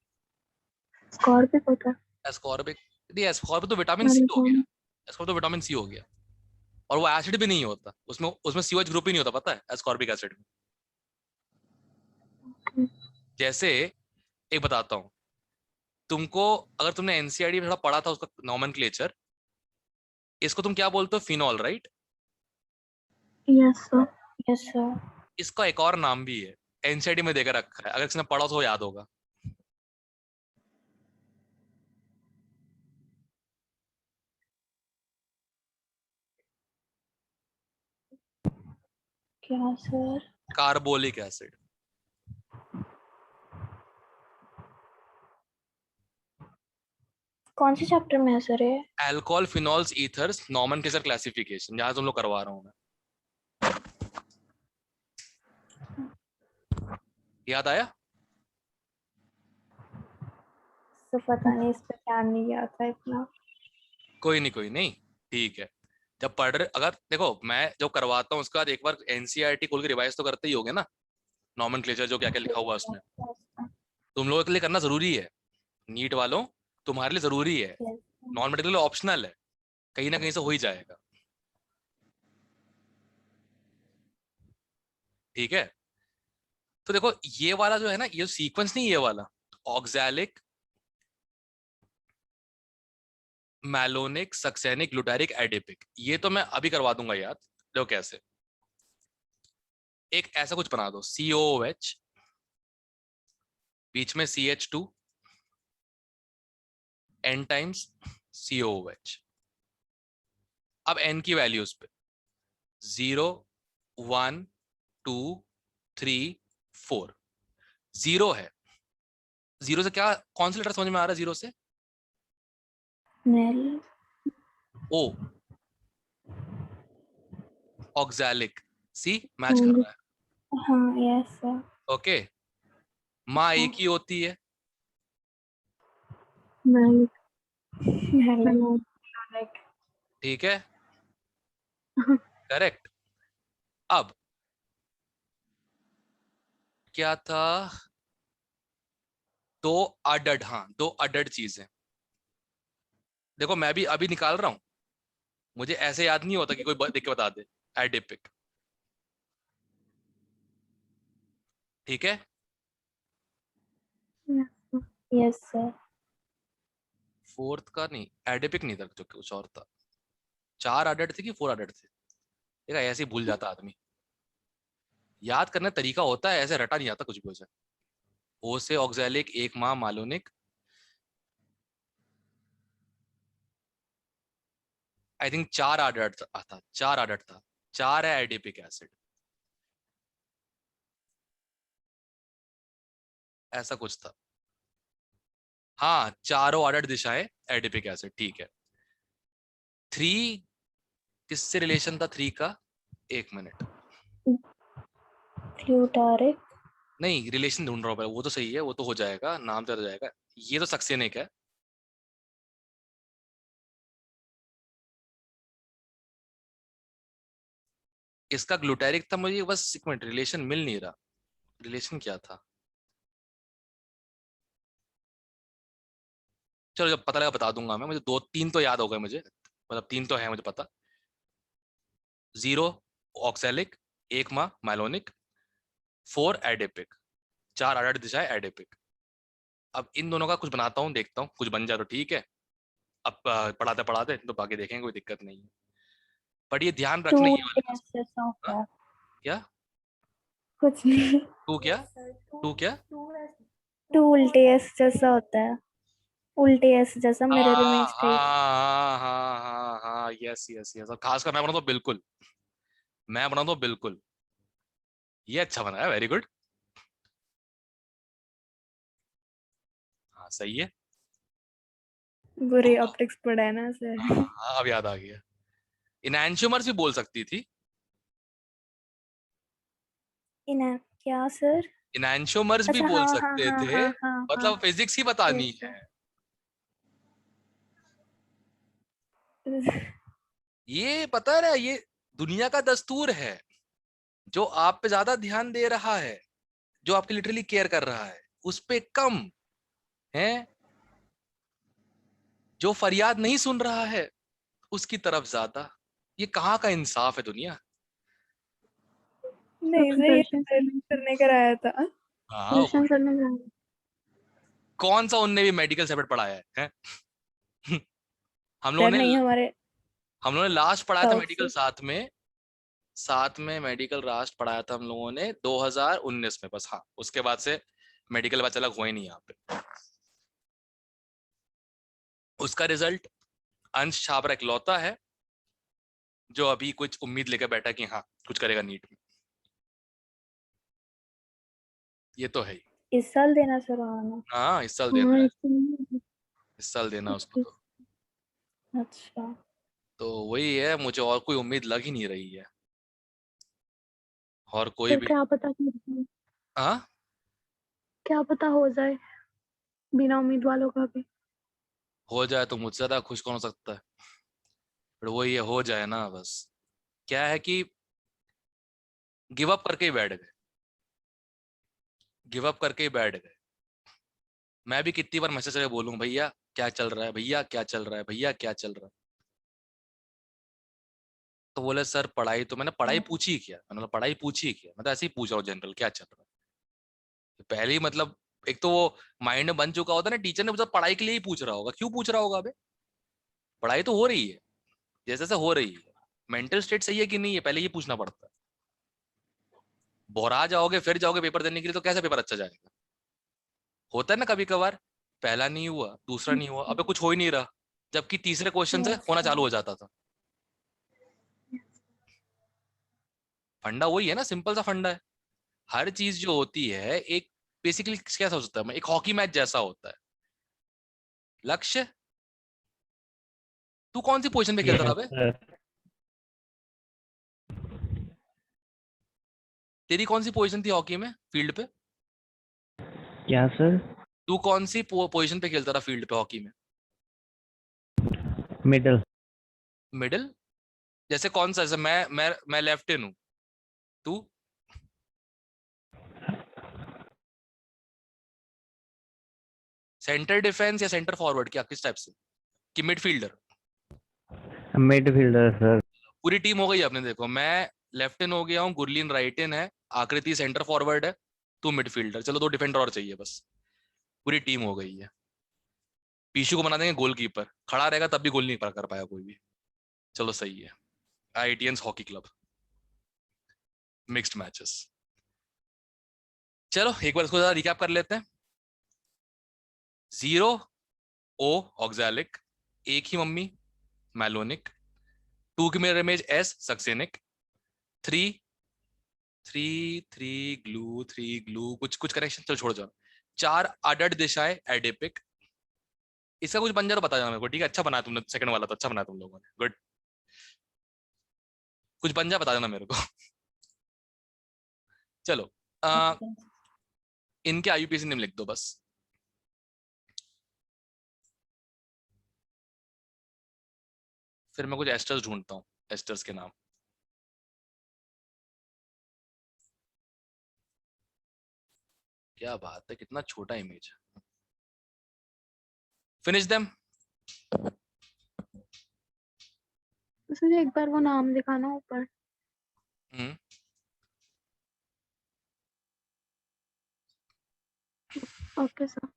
स्कॉर्पियो होता है। एस्कॉर्बिक, नहीं एस्कॉर्बिक तो विटामिन सी हो गया, मैलिटोनिन। एस्कॉर्बिक तो विटामिन सी हो गया। और वो एसिड भी नहीं होता उसमें, उसमें सीओएच ग्रुप ही नहीं होता, पता है, एस्कॉर्बिक एसिड में। जैसे एक बताता हूँ तुमको, अगर तुमने एनसीईआरटी में थोड़ा पढ़ा था उसका नॉमेनक्लेचर, इसको तुम क्या बोलते हो, phenol, right. Yes sir. Yes sir. इसका एक और नाम भी है, एनसीईआरटी में देकर रखा है, अगर किसी ने पढ़ा तो याद होगा। क्या सर? Carbolic acid. कौन से चैप्टर में है सर ये? Alcohol, phenols, ethers, nomenclature classification, जहां तुम लोग करवा रहा हूं मैं। याद आया? तो पता नहीं, इस पे ध्यान नहीं गया था इतना। कोई नहीं, कोई नहीं, ठीक है। जब पढ़ रहे, अगर देखो मैं जो करवाता हूँ उसके बाद एक बार एनसीईआरटी खोल के रिवाइज तो करते ही होगे ना, नॉमेनक्लेचर जो क्या क्या लिखा हुआ है उसमें। तुम लोगों के लिए करना जरूरी है, नीट वालों, तुम्हारे लिए जरूरी है। नॉन मेडिकल ऑप्शनल है, कहीं ना कहीं से हो ही जाएगा। ठीक है, तो देखो ये वाला जो है ना, ये सीक्वेंस नहीं, ये वाला oxalic, malonic, succinic, glutaric, adipic. ये तो मैं अभी करवा दूंगा याद। देखो कैसे, एक ऐसा कुछ बना दो, COOH, बीच में CH2, N टाइम्स COOH। अब N की वैल्यूज पे 0, 1, 2, 3, 4। 0 है, 0 से क्या, कौन सा लेटर समझ में आ रहा है 0 से? नेल। O, oxalic. सी मैच कर रहा है। हाँ, यस सर। ओके, माँ एक ही होती है। नेल। ठीक है, करेक्ट। अब क्या था, दो अडड, हाँ दो अडड चीजें। देखो मैं भी अभी निकाल रहा हूं, मुझे ऐसे याद नहीं होता कि कोई देख के बता दे। एडिपिक, ठीक है। Yes sir. फोर्थ का नहीं, एडिपिक नहीं था, जो कुछ और था। 4 अडड थे कि 4 अडड थे? देखा, ऐसे ही भूल जाता आदमी। याद करने का तरीका होता है, ऐसे रटा नहीं आता कुछ भी उसे। ओ से ऑक्सैलिक, एक माह मालोनिक, आई थिंक 4 अडड था, 4 अडड था, 4 है एडिपिक एसिड, ऐसा कुछ था। हाँ, चारों अडड दिशाएं एडिपिक एसिड, ठीक है। 3 किससे रिलेशन था 3 का? 1 मिनट, ग्लूटारिक। नहीं रिलेशन ढूंढ रहा हूँ, वो तो सही है, वो तो हो जाएगा, नाम तो हो जाएगा। ये तो सक्सेनिक है। इसका ग्लूटारिक था, मुझे बस 1 मिनट, रिलेशन मिल नहीं रहा। रिलेशन क्या था? चलो जब पता लगा बता दूंगा मैं, मुझे 2 3 तो याद हो गए मुझे, मतलब 3 तो है मुझे पता। 0 ऑक्सैलिक, एक माह माइलोनिक, 4 एडिपिक, 4 अडड दिशाएं एडिपिक। अब इन दोनों का कुछ बनाता हूँ, देखता हूँ कुछ बन जाए तो ठीक है। अब पढ़ाते पढ़ाते तो बाकी देखेंगे, कोई दिक्कत नहीं है। बट ये ध्यान टू रखना, ये वाले टेस्ट जैसा हाँ? होता है। क्या? कुछ नहीं। टू क्या? टू क्या? टू उल्टे एस जैसा होता है। उल्टे एस जैसा, मिरर हाँ इमेज टाइप। हाँ हाँ हाँ हाँ, यस यस यस। और खासकर मैं बना तो बिल्कुल, मैं बना तो बिल्कुल। ये अच्छा बना है, वेरी गुड। हाँ सही है। बुरी तो ऑप्टिक्स पढ़ा है ना सर। हाँ हाँ, अब याद आ गया। इनैंशियोमर्स भी बोल सकती थी। इन्हें क्या सर? इनैंशियोमर्स भी अच्छा, बोल हाँ हाँ सकते हाँ थे, हाँ हाँ हाँ। मतलब फिजिक्स ही बतानी यस है। सर। ये पता है, ये दुनिया का दस्तूर है। जो आप पे ज्यादा ध्यान दे रहा है, जो आपकी लिटरली केयर कर रहा है, उस पे कम है। जो फरियाद नहीं सुन रहा है, उसकी तरफ ज्यादा। ये कहाँ का इंसाफ है दुनिया? नहीं सर, ये करने कराया था। हाँ, कौन सा उनने भी मेडिकल सेपरेट पढ़ाया है? हम लोगों सर ने नहीं, हमारे हम लोगों ने लास्ट पढ़ाया था साउथ मेडिकल से। साथ में। साथ में मेडिकल लास्ट पढ़ाया था हम लोगों ने 2019 में बस। हाँ, उसके बाद से मेडिकल बैच अलग हुआ ही नहीं यहाँ पे। उसका रिजल्ट, अंश छाबरा इकलौता है जो अभी कुछ उम्मीद लेकर बैठा कि हाँ कुछ करेगा नीट में। ये तो है ही। इस साल देना सर आना। हाँ, इस साल देना है, इस साल देना उसको तो। अच्छा। तो वही है, मुझे और कोई उम्मीद लग ही नहीं रही है, और कोई सर भी। क्या पता, हाँ, क्या पता हो जाए बिना उम्मीद वालों का भी। हो जाए तो मुझसे ज्यादा खुश कौन हो सकता है। पर वही है, हो जाए ना बस। क्या है कि गिव अप करके ही बैठ गए, गिव अप करके ही बैठ गए। मैं भी कितनी बार मैसेज करके बोलूं, भैया क्या चल रहा है, भैया क्या चल रहा है, भैया क्या चल रहा है। तो बोले सर पढ़ाई, तो मैंने पढ़ाई पूछी क्या, मैंने बोला पढ़ाई पूछी क्या, मैं तो ऐसे ही पूछ रहा हूँ जनरल क्या चल रहा है। पहले ही मतलब एक तो वो माइंड में बन चुका होता है ना, टीचर ने मतलब पढ़ाई के लिए ही पूछ रहा होगा, क्यों पूछ रहा होगा अबे, पढ़ाई तो हो रही है, जैसे जैसे हो रही है, मेंटल स्टेट सही है कि नहीं है पहले ये पूछना पड़ता है। बोरा जाओगे फिर जाओगे पेपर देने के लिए, तो कैसे पेपर अच्छा जाएगा। होता है ना कभी कभार, पहला नहीं हुआ, दूसरा नहीं हुआ, अबे कुछ हो ही नहीं रहा, जबकि तीसरे क्वेश्चन से यस होना चालू सर। हो जाता था। फंडा वही है ना, सिंपल सा फंडा है। हर चीज जो होती है एक बेसिकली कैसा हो सकता है, एक हॉकी मैच जैसा होता है। लक्ष्य, तू कौन सी पोजीशन पे खेलता था यस बे, सर। तेरी कौन सी पोजीशन थी हॉकी में फील्ड पे, क्या सर? तू कौन सी पोजीशन पे खेलता था फील्ड पे हॉकी में। मिडल। मिडिल, जैसे कौन सा, जैसे मैं लेफ्ट इन हूँ, तू सेंटर डिफेंस या सेंटर फॉरवर्ड, क्या किस टाइप से, कि मिडफील्डर। Midfielder sir. पूरी टीम हो गई है अपने, देखो मैं लेफ्ट इन हो गया हूँ, गुरलीन राइट इन है, आकृति सेंटर फॉरवर्ड है, तू मिडफील्डर, चलो 2 डिफेंडर और चाहिए बस, पूरी टीम हो गई है। पीछू को बना देंगे गोलकीपर, खड़ा रहेगा तब भी गोल नहीं कर पाया कोई भी। चलो सही है। ITM hockey club, mixed matches. चलो एक बार इसको जरा रिकैप कर लेते हैं। 0 ओ ऑक्सैलिक, एक ही मम्मी मैलोनिक, 2 की mirror image S succinic, 3 3 3 glue कुछ कुछ कनेक्शन, चलो छोड़ जाओ। 4 आडड दिशाएं एडिपिक। इसका कुछ बन जाए तो बता जाना मेरे को, ठीक है, अच्छा बनाया तुमने, सेकंड वाला तो अच्छा बनाया तुम लोगों ने, गुड। कुछ बन जाए बता देना मेरे को। चलो आ, ओके। इनके आईयूपीएसी नेम लिख दो बस। फिर मैं कुछ एस्टर्स ढूंढता हूँ, एस्टर्स के नाम। क्या बात है, कितना छोटा इमेज है। Finish them. मुझे एक बार वो नाम दिखाना ऊपर। Okay sir.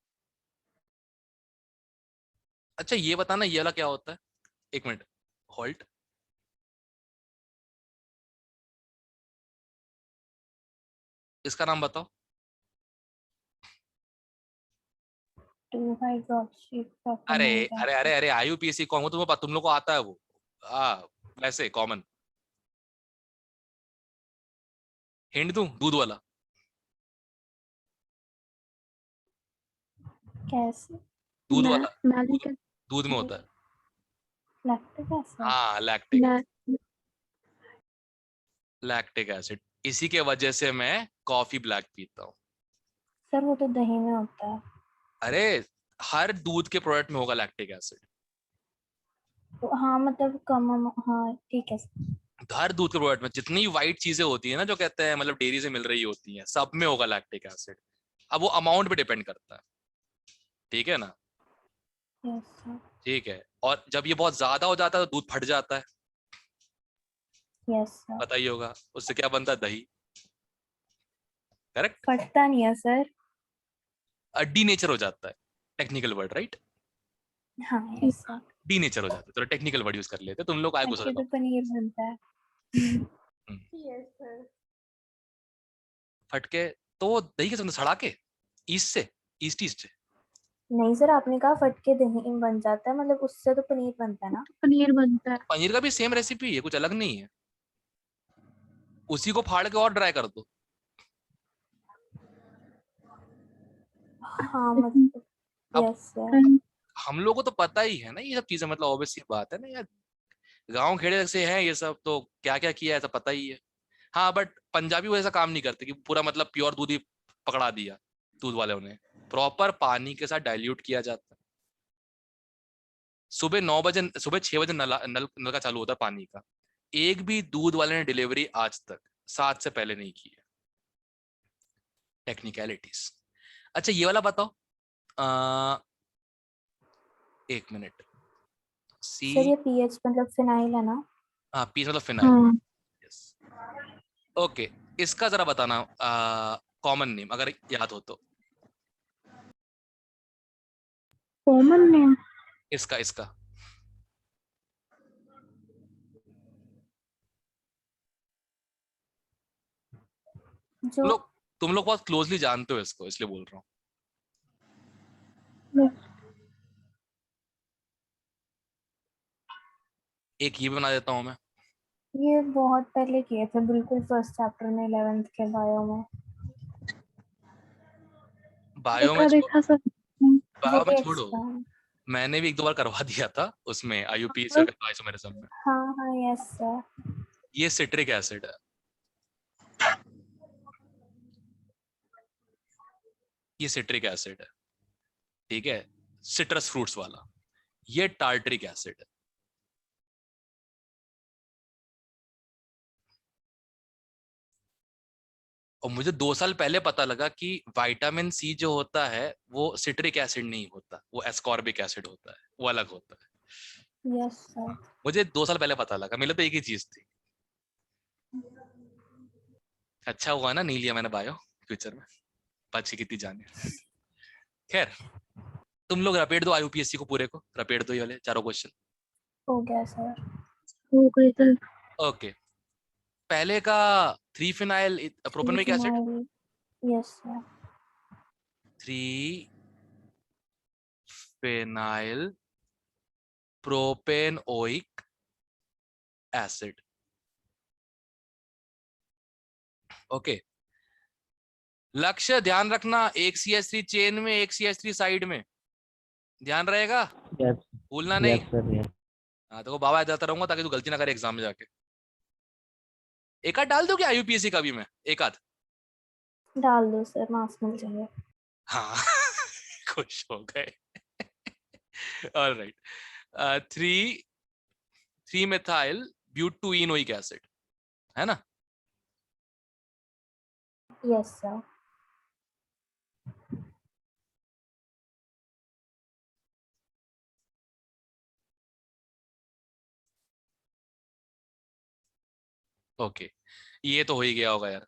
अच्छा ये बताना, ये वाला क्या होता है, एक मिनट, हॉल्ट। इसका नाम बताओ। 2 हाइड्रोक्सी अरे प्रोपेनॉल अरे अरे एसिड। अरे आईयूपीएसी कौन, वो तुम्हें तुम लोग को आता है वो, वैसे कॉमन। हिंट दूं, दूध वाला, कैसे? दूध मैं वाला, मैंने दूध, क्या? दूध में होता है। Lactic acid. हाँ लैक्टिक, मैं लैक्टिक एसिड। इसी के वजह से मैं कॉफी ब्लैक पीता हूँ। सर वो तो दही में होता है। अरे हर दूध के प्रोडक्ट में होगा लैक्टिक एसिड, तो हाँ मतलब कम हाँ ठीक है सर। हर दूध के प्रोडक्ट में जितनी व्हाइट चीजें होती है ना, जो कहते हैं मतलब डेयरी से मिल रही होती हैं, सब में होगा लैक्टिक एसिड। अब वो अमाउंट पे डिपेंड करता है, ठीक है ना। Yes sir. ठीक है, और जब ये बहुत ज्यादा हो जाता है तो दूध फट जाता है, यस सर। पता ही होगा, उससे क्या बनता है, दही। करेक्ट, फटता नहीं है सर। डी नेचर हो जाता है, टेक्निकल वर्ड राइट, हाँ यस सर। डी नेचर हो जाता है, तो टेक्निकल वर्ड यूज कर लेते हैं, तुम लोग आए फट गुस्सा के जाओ। तो पनीर बनता है। Yes sir. फटके, तो वो दही कैसे बनता है? सड़ा के, ईस्ट से, ईस्ट से। नहीं सर आपने कहा फट के दही बन जाता है, मतलब उससे तो पनीर बनता है ना। तो पनीर बनता है। पनीर का भी सेम रेसिपी है, कुछ अलग नहीं है, उसी को फाड़ के और ड्राई कर दो। हाँ मतलब अब यस सर। And हम लोगों को तो पता ही है ना ये सब चीजें, मतलब ऑब्वियस सी बात है ना यार, गांव खेड़े से हैं ये सब, तो क्या क्या किया है सब पता ही है। हाँ बट पंजाबी वो ऐसा काम नहीं करते कि पूरा मतलब प्योर दूध ही पकड़ा दिया, दूध वाले ने प्रॉपर पानी के साथ डाइल्यूट किया जाता है। सुबह 9 बजे, सुबह 6 बजे नल का चालू होता है पानी का। एक भी दूध वाले ने डिलीवरी आज तक 7 से पहले नहीं की है। टेक्निकलिटीज। अच्छा ये वाला बताओ, आ, एक मिनट, सी, सर ये पीएच मतलब फिनाइल है ना। हाँ पीस मतलब फिनाइल, हाँ यस। ओके, इसका जरा बताना कॉमन नेम अगर याद हो तो। कॉमन नेम इसका इसका जो तुम लोग बहुत क्लोजली जानते हो इसको, इसलिए बोल रहा हूँ। एक ये बना देता हूँ मैं। ये बहुत पहले किए थे, बिल्कुल फर्स्ट चैप्टर में 11th के बायो में। बायो में देखा सर। बायो में GKX छोड़ो, का। मैंने भी एक दो बार करवा दिया था उसमें IUPAC और आइसोमेरिज्म में। हाँ हाँ, यस सर। ये सिट्रिक एसिड है, ये सिट्रिक एसिड है, ठीक है, सिट्रस फ्रूट्स वाला। ये टार्टरिक एसिड है। और मुझे 2 साल पहले पता लगा कि विटामिन सी जो होता है वो सिट्रिक एसिड नहीं होता, वो एस्कॉर्बिक एसिड होता है, वो अलग होता है। Yes sir. मुझे 2 साल पहले पता लगा, मेरे तो एक ही चीज थी। अच्छा हुआ ना नहीं लिया मैंने बायो, फ्यूचर में बच की कितनी जाने। खैर, तुम लोग रपेट दो IUPAC को, पूरे को रपेट दो, ये वाले चारों क्वेश्चन। हो गया सर। हो गई सर। ओके, पहले का 3 phenyl propanoic acid, yes sir. 3 phenyl propanoic acid. Okay, लक्ष्य ध्यान रखना, एक CH3 चेन में, एक CH3 साइड में, ध्यान रहेगा, यस भूलना नहीं। Yes sir yes. हाँ, तो बाबा जाता रहूंगा ताकि तू गलती ना करे एग्जाम में जाके। एक आध डाल दो क्या IUPAC का भी मैं, एक आध? डाल दो सर, मार्क्स मिल जाएंगे। हाँ खुश हो गए। ऑलराइट, 3 methyl butyenoic एसिड, है ना? Yes sir. ओके, ये तो हो ही गया होगा यार।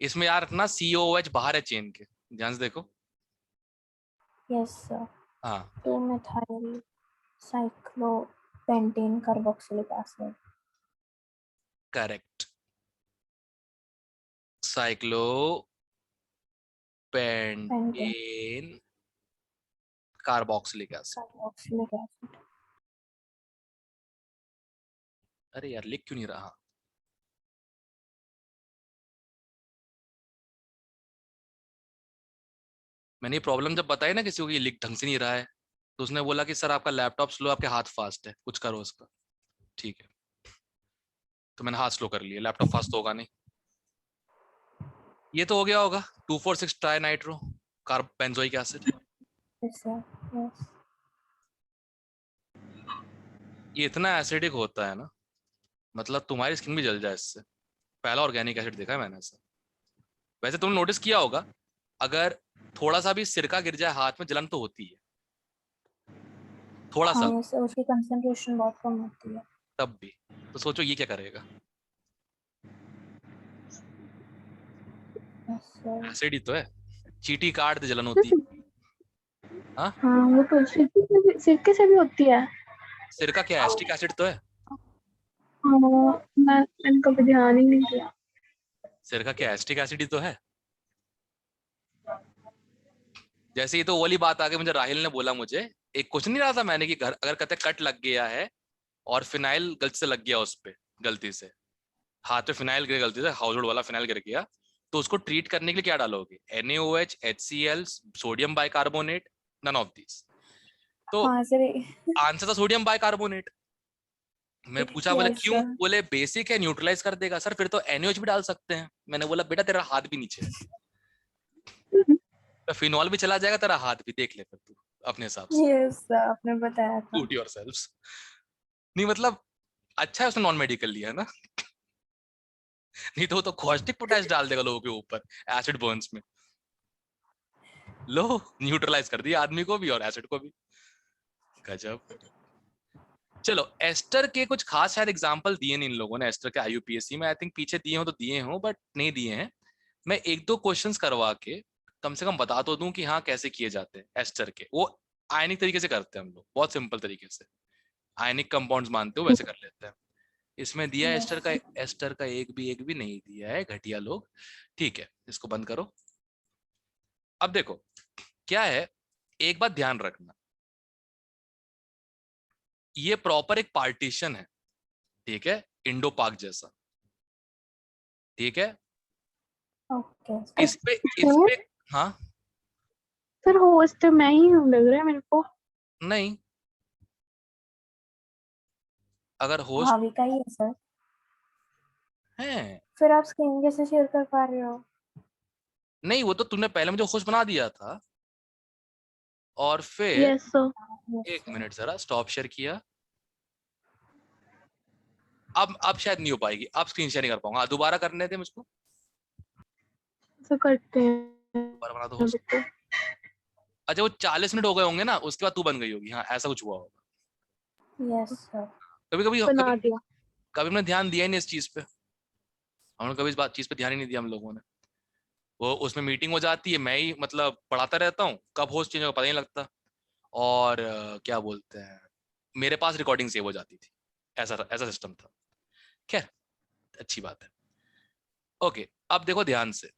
इसमें यार ना COOH बाहर है चेन के, ध्यान से देखो। Yes sir. हाँ 2 methyl cyclopentane carboxylic acid। Correct, cyclopentane carboxylic acid. carboxylic acid। अरे यार लिख क्यों नहीं रहा? मैंने ये प्रॉब्लम जब बताई ना किसी को कि लिख ढंग से नहीं रहा है, तो उसने बोला कि सर आपका लैपटॉप स्लो, आपके हाथ फास्ट है, कुछ करो उसका। ठीक है, तो मैंने हाथ स्लो कर लिया, लैपटॉप फास्ट तो होगा नहीं। ये तो हो गया होगा 2,4,6 tri nitro carb benzoic acid. Yes sir. Yes. ये इतना एसिडिक होता है ना, मतलब तुम्हारी स्किन भी जल जाए इससे। पहला ऑर्गेनिक एसिड देखा है मैंने ऐसा। वैसे तुमने नोटिस किया होगा, अगर थोड़ा सा भी सिरका गिर जाए हाथ में, जलन तो होती है, थोड़ा हाँ सा, यस सर, उसकी कंसंट्रेशन बहुत कम होती है। तब भी। तो सोचो ये क्या करेगा, यस सर। एसिड ही तो है, चीटी काट दे जलन होती है। हाँ, हाँ वो तो सिरके से भी होती है। सिरका क्या एस्टिक एसिड तो है, हाँ मैंने कभी ध्यान ही नहीं दिया। सिरका क्या एस्टिक एसिड ही तो है। जैसे ये तो वाली बात आ गई, मुझे राहिल ने बोला, मुझे एक क्वेश्चन नहीं रहा था मैंने कि घर अगर कहते कट लग गया है और फिनाइल गलती से लग गया उस पे, गलती से हाथ पे फिनाइल गिर, गलती से हाउस होल्ड वाला फिनाइल गिर गया, तो उसको ट्रीट करने के लिए क्या डालोगे? NaOH, HCl, sodium bicarbonate, none of this. तो हाँ सर। आंसर था सोडियम बाइकार्बोनेट। मैं पूछा, बोले यस क्यों? सर। बोले बेसिक है, न्यूट्रलाइज कर देगा। सर फिर तो NaOH भी डाल सकते हैं। मैंने बोला बेटा तेरा हाथ भी नीचे है, तो फिनॉल भी चला जाएगा, तेरा हाथ भी, देख ले फिर तू अपने हिसाब से, यस सर, आपने बताया था। Suit yourselves. नहीं मतलब अच्छा है उसने नॉन मेडिकल लिया ना, नहीं तो वो तो कॉस्टिक पोटैश डाल देगा लोगों के ऊपर एसिड बर्न्स में। लो, न्यूट्रलाइज कर दिया आदमी को भी और एसिड को भी, गजब। चलो, एस्टर के कुछ खास शायद एग्जांपल दिए नहीं इन लोगों ने एस्टर के IUPAC में, आई थिंक पीछे दिए हो तो दिए हो, बट नहीं दिए हैं। मैं एक दो क्वेश्चंस करवा के कम से कम बता तो दूं कि हाँ कैसे किए जाते हैं एस्टर के। वो आयनिक तरीके से करते हैं हम लोग, बहुत सिंपल तरीके से, आयनिक कंपाउंड्स मानते हो वैसे कर लेते हैं। इसमें दिया है एस्टर का एक भी नहीं दिया है, घटिया लोग। ठीक है, इसको बंद करो। अब देखो क्या है, एक बात ध्यान रखना, ये प्रॉपर एक पार्टीशन है, ठीक है, इंडो पाक जैसा, ठीक है। ओके इस पे हाँ सर होस्ट मैं ही हूँ लग रहा है मेरे को। नहीं, अगर होस्ट भाविका ही है सर। है, फिर आप स्क्रीन कैसे शेयर कर पा रहे हो? नहीं वो तो तुमने पहले मुझे होस्ट बना दिया था, और फिर यस सर। एक मिनट जरा स्टॉप शेयर किया। अब शायद नहीं हो पाएगी, अब स्क्रीन शेयर नहीं कर पाऊंगा, दोबारा करने थे मुझको, सर करते हैं दोबारा बना दो होस्ट। रुको। अच्छा वो 40 मिनट हो गए होंगे ना, उसके बाद तू बन गई होगी, हाँ ऐसा कुछ हुआ होगा। Yes sir. कभी कभी बना कभी दिया। कभी हमने ध्यान दिया ही नहीं इस चीज पे, हमने कभी इस बात चीज पे ध्यान ही नहीं दिया हम लोगों ने। वो उसमें मीटिंग हो जाती है, मैं ही मतलब पढ़ाता रहता हूँ, कब होस्ट चेंज होगा पता नहीं लगता, और क्या बोलते हैं, मेरे पास रिकॉर्डिंग सेव हो जाती थी, ऐसा ऐसा सिस्टम था। खैर अच्छी बात है। ओके, अब देखो ध्यान से,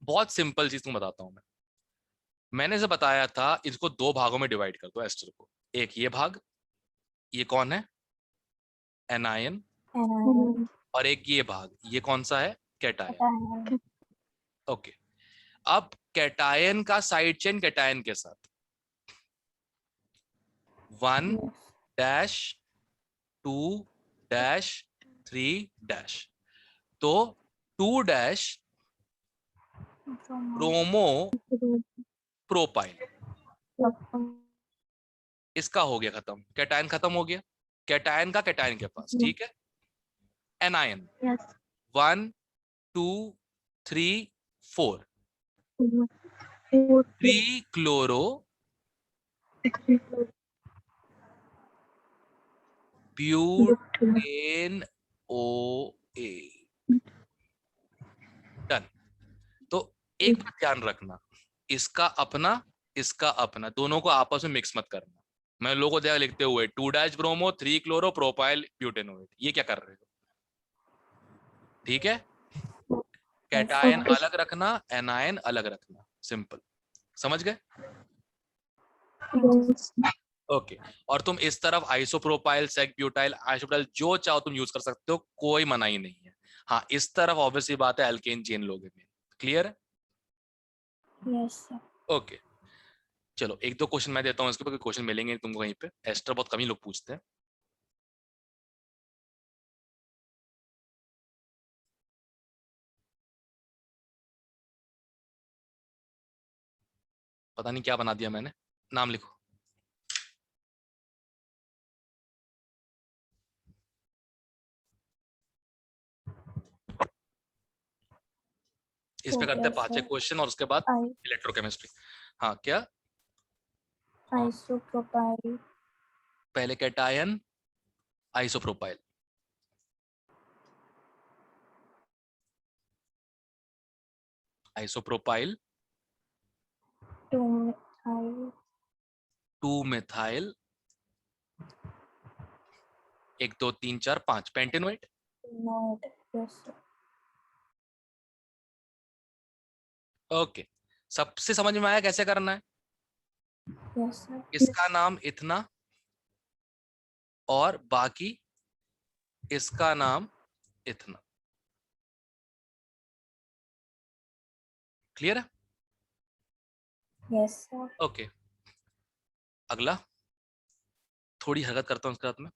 बहुत सिंपल चीज तुम बताता हूँ मैं। मैंने जो बताया था, इसको दो भागों में डिवाइड कर दो एस्टर को, एक ये भाग, ये कौन है, एनायन, एनायन। और एक ये भाग, ये कौन सा है, कैटायन। कैटायन। ओके, अब कैटायन का साइड चेन कैटायन के साथ 1 डैश 2 डैश 3 डैश, तो 2 डैश ब्रोमो प्रोपाइल, इसका हो गया खत्म, कैटायन खत्म हो गया, कैटायन का कैटायन के पास, ठीक है। एनायन यस 1 2 3 4, 3 क्लोरो ब्यूटेन ओ ए, डन। तो एक बात ध्यान रखना, इसका अपना दोनों को आपस में मिक्स मत करना। मैं लोगों को देखा लिखते हुए 2 डैश ब्रोमो 3 क्लोरो प्रोपाइल ब्यूटेनोएट, ये क्या कर रहे हो, ठीक है। कैटायन अलग रखना, एनायन अलग रखना, सिंपल, समझ गए। ओके, और तुम इस तरफ आइसोप्रोपाइल सेक ब्यूटाइल आइसोप्रोपाइल जो चाहो तुम यूज कर सकते हो, कोई मनाही नहीं है। हाँ इस तरफ ऑब्वियसली बात है एल्केन चेन लोगे, क्लियर है। Yes sir. ओके चलो एक दो क्वेश्चन मैं देता हूँ, इसके ऊपर क्वेश्चन मिलेंगे तुमको कहीं पे, एस्टर बहुत कम ही लोग पूछते हैं। पता नहीं क्या बना दिया मैंने, नाम लिखो। इस पे हो करते गया हैं 5 सर। क्वेश्चन और उसके बाद आई इलेक्ट्रोकेमिस्ट्री। हाँ क्या, हाँ आइसोप्रोपाइल पहले cation isopropyl, isopropyl 2 methyl 2 methyl 1 2 3 4 5 pentanoate. Note. Yes sir. Okay, सबसे समझ में आया कैसे करना है। Yes sir. इसका नाम इतना और बाकी इसका नाम इतना, क्लियर है। Yes sir. ओके अगला, थोड़ी हरकत करता हूँ उसके साथ में।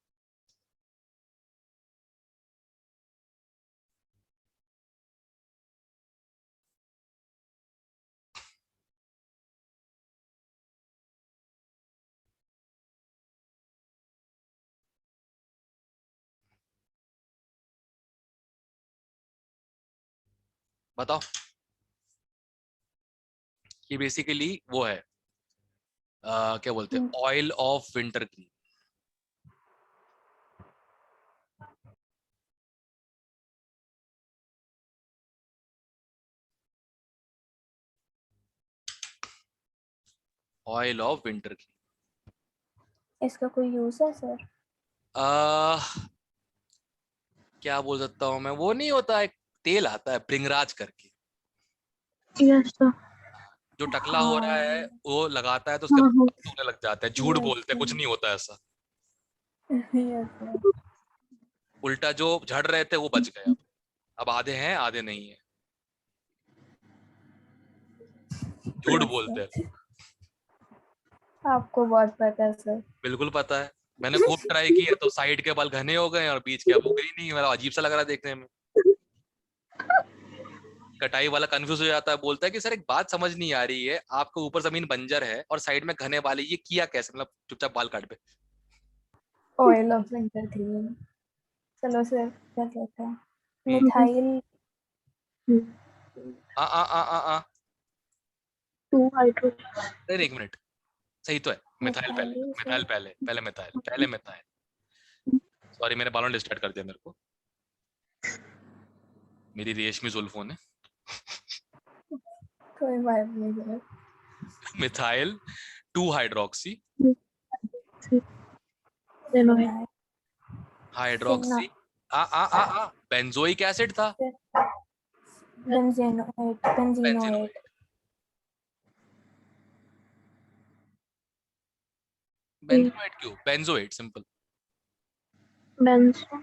बताओ, ये बेसिकली वो है क्या बोलते हैं, oil of winter green. Oil of winter की। इसका कोई यूज है सर? क्या बोल सकता हूँ मैं, वो नहीं होता एक तेल आता है भृंगराज करके, यस सर। जो टकला हो रहा है हाँ वो लगाता है तो उसके हाँ हाँ। बाल सूखने लग जाते हैं। झूठ यस बोलते हैं, कुछ नहीं होता ऐसा। Yes sir. उल्टा जो झड़ रहे थे वो बच गए, अब आधे हैं आधे नहीं है। झूठ यस बोलते हैं सर, लोग। आपको बहुत पता है सर। बिल्कुल पता है, मैंने खूब ट्राई की है, तो साइड के बाल घने हो गए और बीच के अब उगे ही नहीं। मेरा अजीब सा लग रहा है देखने में। कटाई वाला कंफ्यूज हो जाता है, बोलता है कि सर एक बात समझ नहीं आ रही है, आपको ऊपर जमीन बंजर है और साइड में घने वाले, ये किया कैसे? मतलब चुपचाप बाल काट पे। Oil of winter green. चलो सर कर लेते हैं। हम्म। मिथाइल। आ आ आ आ आ 2 हाइड्रो। अरे एक मिनट, सही तो है। मिथाइल पहले, मिथाइल सर। मिथाइल पहले, पहले मिथाइल, पहले मिथाइल। सॉरी, मेरे बालों ने डिस्ट्रैक्ट कर दिया मेरे को। मेरी रेशमी जुल्फों ने। कोई बात नहीं sir. Methyl 2 hydroxy, phenoyl. Hydroxy ah ah ah ah benzoic acid था। बेंजीनोएट। बेंजीनोएट। बेंजीनोएट। बेंजीनोएट क्यों? Benzoate simple. Benzo.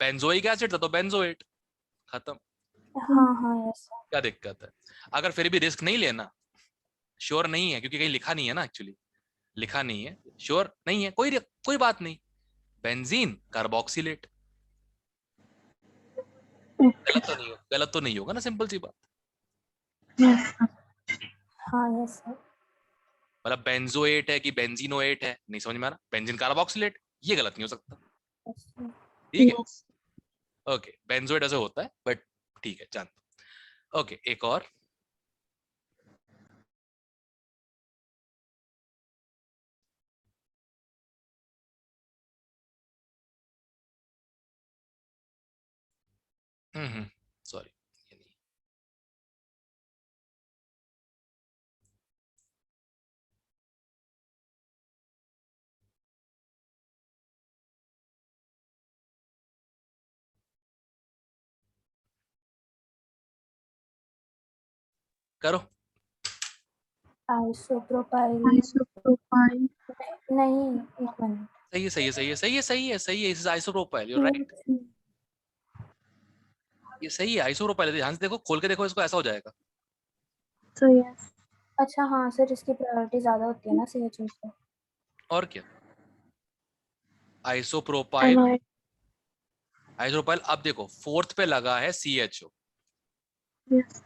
Benzoic acid था तो बेंजोएट, खत्म। हाँ हाँ यस सर। क्या दिक्कत है? अगर फिर भी रिस्क नहीं लेना, श्योर नहीं है क्योंकि कहीं लिखा नहीं है ना, एक्चुअली लिखा नहीं है, श्योर नहीं है, कोई बात नहीं। Benzene carboxylate. गलत तो नहीं होगा ना, सिंपल सी बात। यस हाँ यस सर। मतलब बेंजोएट है कि बेंजीनोएट है, नहीं समझ में आ रहा। बेंजीन कार्बोक्सिलेट, ये गलत नहीं हो सकता। Yes sir. ठीक है, यस। ओके। बेंजोएट ऐसे होता है बट ठीक है, जानता। ओके, एक और। सॉरी, ये नहीं। करो। आइसोप्रोपाइल। आइसोप्रोपाइल। नहीं, एक मिनट। सही है, सही है, सही है, सही है, सही है, सही है, इस आइसोप्रोपाइल, यू राइट। ये सही है, आइसोप्रोपाइल है। ध्यान से देखो, खोल के देखो इसको, ऐसा हो जाएगा। So yes. अच्छा हाँ सर, इसकी प्रायोरिटी ज्यादा होती है ना CHO से। और क्या? आइसोप्रोपाइल। एनोइड। आइसोप्रोपाइल, अब देखो फोर्थ पे लगा है CHO। यस।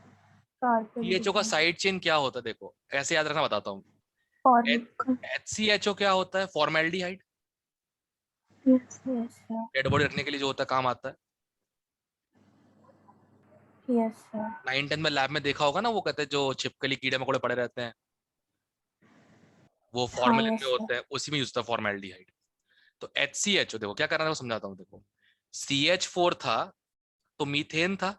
CHO का कार्बोक्सिल। साइड चेन क्या होता है? देखो ऐसे याद रखना, बताता हूँ। फॉर्मिक। HCHO क्या होता है? Formaldehyde. Yes. Yes sir. Dead body रखने के लिए जो होता है, काम आता है। Yes sir. 9-10 में लैब में देखा होगा ना, वो कहते हैं जो छिपकली कीड़े मकोड़े पड़े रहते हैं, वो हाँ फॉर्मेलिन में यस सर। होते हैं, उसी में यूज होता है फॉर्मेल्डिहाइड। तो HCHO देखो क्या करना है, वो समझाता हूँ। देखो CH4 था तो मीथेन था।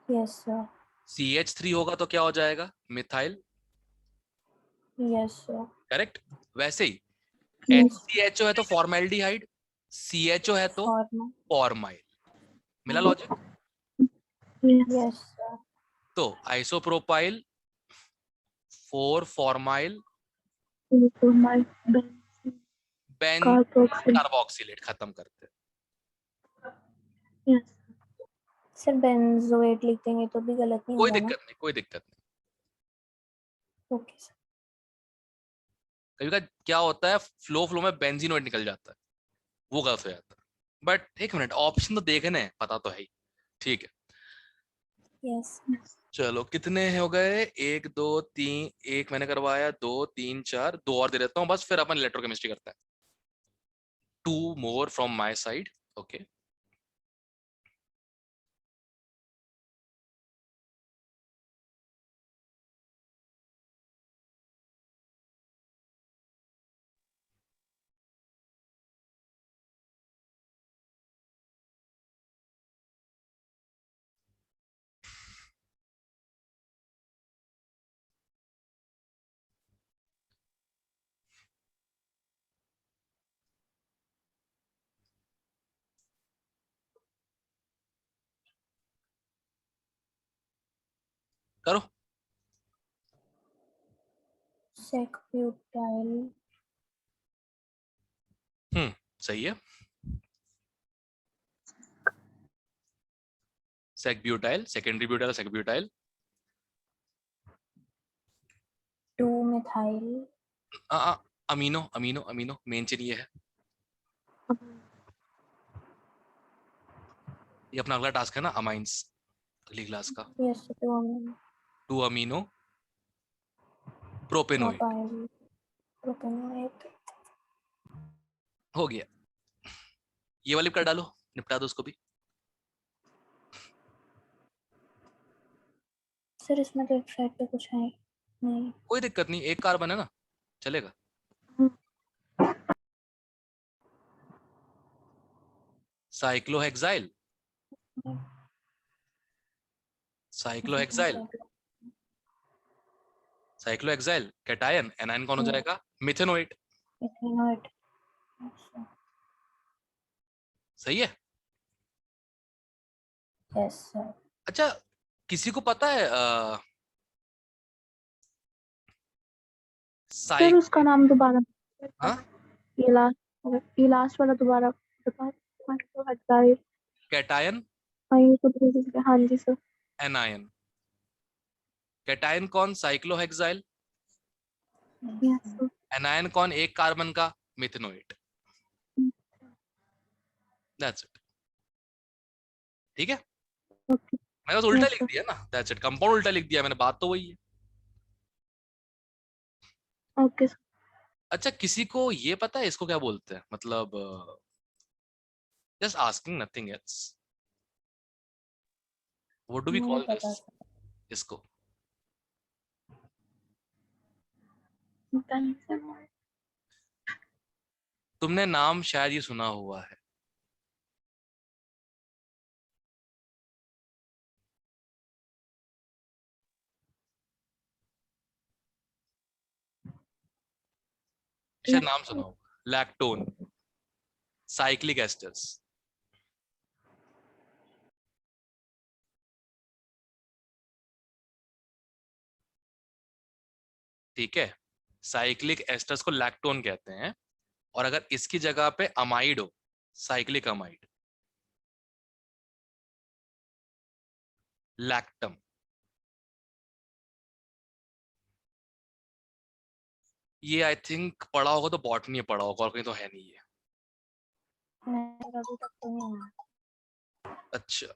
Yes sir. CH3 होगा तो क्या हो जाएगा? मिथाइल। Yes sir. करेक्ट। वैसे ही यस। HCHO है तो फॉर्मेल्डिहाइड, CHO है तो फॉर्मा। फॉर्माइल। मिला लॉजिक? यस। Yes sir. तो आइसोप्रोपाइल 4 फॉर्माइल ग्लूकोमाइल। बेन कार्बोक्सिल। कार्बोक्सिलेट, खत्म करते हैं। यस। सर बेंजोएट लिख देंगे तो भी गलत नहीं कोई होगा ना? दिक्कत नहीं, कोई दिक्कत नहीं। Okay sir. कभी का क्या होता है, फ्लो में बेंजीनोइड निकल जाता है, वो गलत हो जाता है। बट एक मिनट, ऑप्शन तो देखने हैं, पता तो है ही। ठीक है, यस। चलो कितने हो गए? 1 2 3, एक मैंने करवाया, 2 3 4, 2 और दे देता हूँ बस, फिर अपन इलेक्ट्रोकेमिस्ट्री करते हैं। 2 more from my side. Okay. करो। सेक-ब्यूटाइल। सही है। Sec butyl, secondary butyl, sec butyl. Two methyl. Amino amino amino main chain ये है। ये अपना अगला टास्क है ना, अमाइंस, अगली क्लास का। Yes, two amino. 2 amino propanoic. Propyl. Propanoic. हो गया। ये वाली कर डालो, निपटा दो उसको भी। सर इसमें तो एक साइड पे कुछ है नहीं। कोई दिक्कत नहीं, एक कार्बन है ना, चलेगा। Cyclohexyl, cyclohexyl, cyclohexyl cation, anion कौन हो जाएगा? मिथेनोइट। मिथेनोइट। सही है। Yes sir. अच्छा, किसी को पता है सर उसका नाम दोबारा, हाँ, ये लास्ट वाला दोबारा बता। साइक्लोहेक्साइल। कैटायन, हाँ जी सर। एनायन। कैटायन कौन? साइक्लोहेक्साइल। Yes sir. एनायन कौन? एक कार्बन का, मिथेनोइट। That's it. ठीक है, ओके। मैंने बस उल्टा यस लिख सर। दिया ना, दैट्स इट। कंपाउंड उल्टा लिख दिया मैंने, बात तो वही है। Okay sir. अच्छा, किसी को ये पता है इसको क्या बोलते हैं? मतलब just asking, nothing else. What do we नहीं कॉल दिस, पता। इसको? तुमने नाम शायद ये सुना हुआ है। शायद नाम सुना होगा, लैक्टोन, साइक्लिक एस्टर्स। ठीक है, साइक्लिक एस्टर्स को लैक्टोन कहते हैं। और अगर इसकी जगह पे अमाइड हो, साइक्लिक अमाइड, लैक्टम। ये आई थिंक पढ़ा होगा तो बॉटनी में पढ़ा होगा, और कहीं तो है नहीं ये। नहीं, अभी तक तो नहीं आया। अच्छा,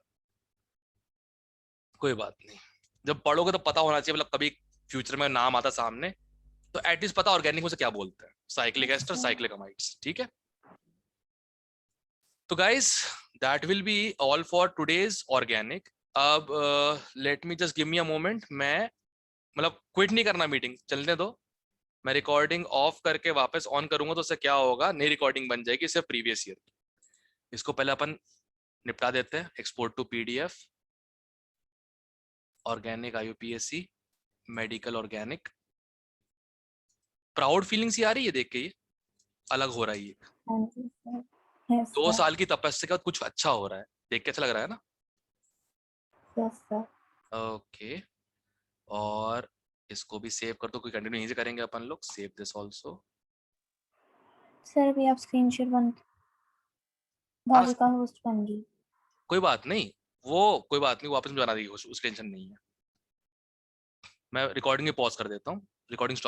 कोई बात नहीं, जब पढ़ोगे तो पता होना चाहिए, मतलब कभी फ्यूचर में नाम आता सामने तो एटलीस्ट पता ऑर्गेनिक में से क्या बोलते हैं, साइक्लिक एस्टर, साइक्लिक अमाइड्स। ठीक है, तो guys that will be all for today's organic. अब let me just give me a moment. मैं मतलब क्विट नहीं करना, मीटिंग चलने दो। मैं रिकॉर्डिंग ऑफ करके वापस ऑन करूंगा तो उससे क्या होगा, नई रिकॉर्डिंग बन जाएगी सिर्फ प्रीवियस ईयर की। इसको पहले अपन निपटा देते हैं। Export to PDF, organic IUPAC, medical organic. Proud feelings ही आ रही है देख के, ये अलग हो रहा है ये। हाँ जी सर। Yes 2 sir. साल की तपस्या के बाद कुछ अच्छा हो रहा है, देख के अच्छा लग रहा है ना। Yes sir. ओके, और इसको भी सेव कर दो, कोई कंटिन्यू यहीं से करेंगे अपन लोग। Save this also. सर अभी आप स्क्रीनशॉट बन, हाँ, भाभी का होस्ट बन गई। कोई बात नहीं, वो कोई बात नहीं, वापस में बना देगी, उस टेंशन नहीं है। मैं रिकॉर्डिंग में पॉज कर देता हूँ, रिकॉर्डिंग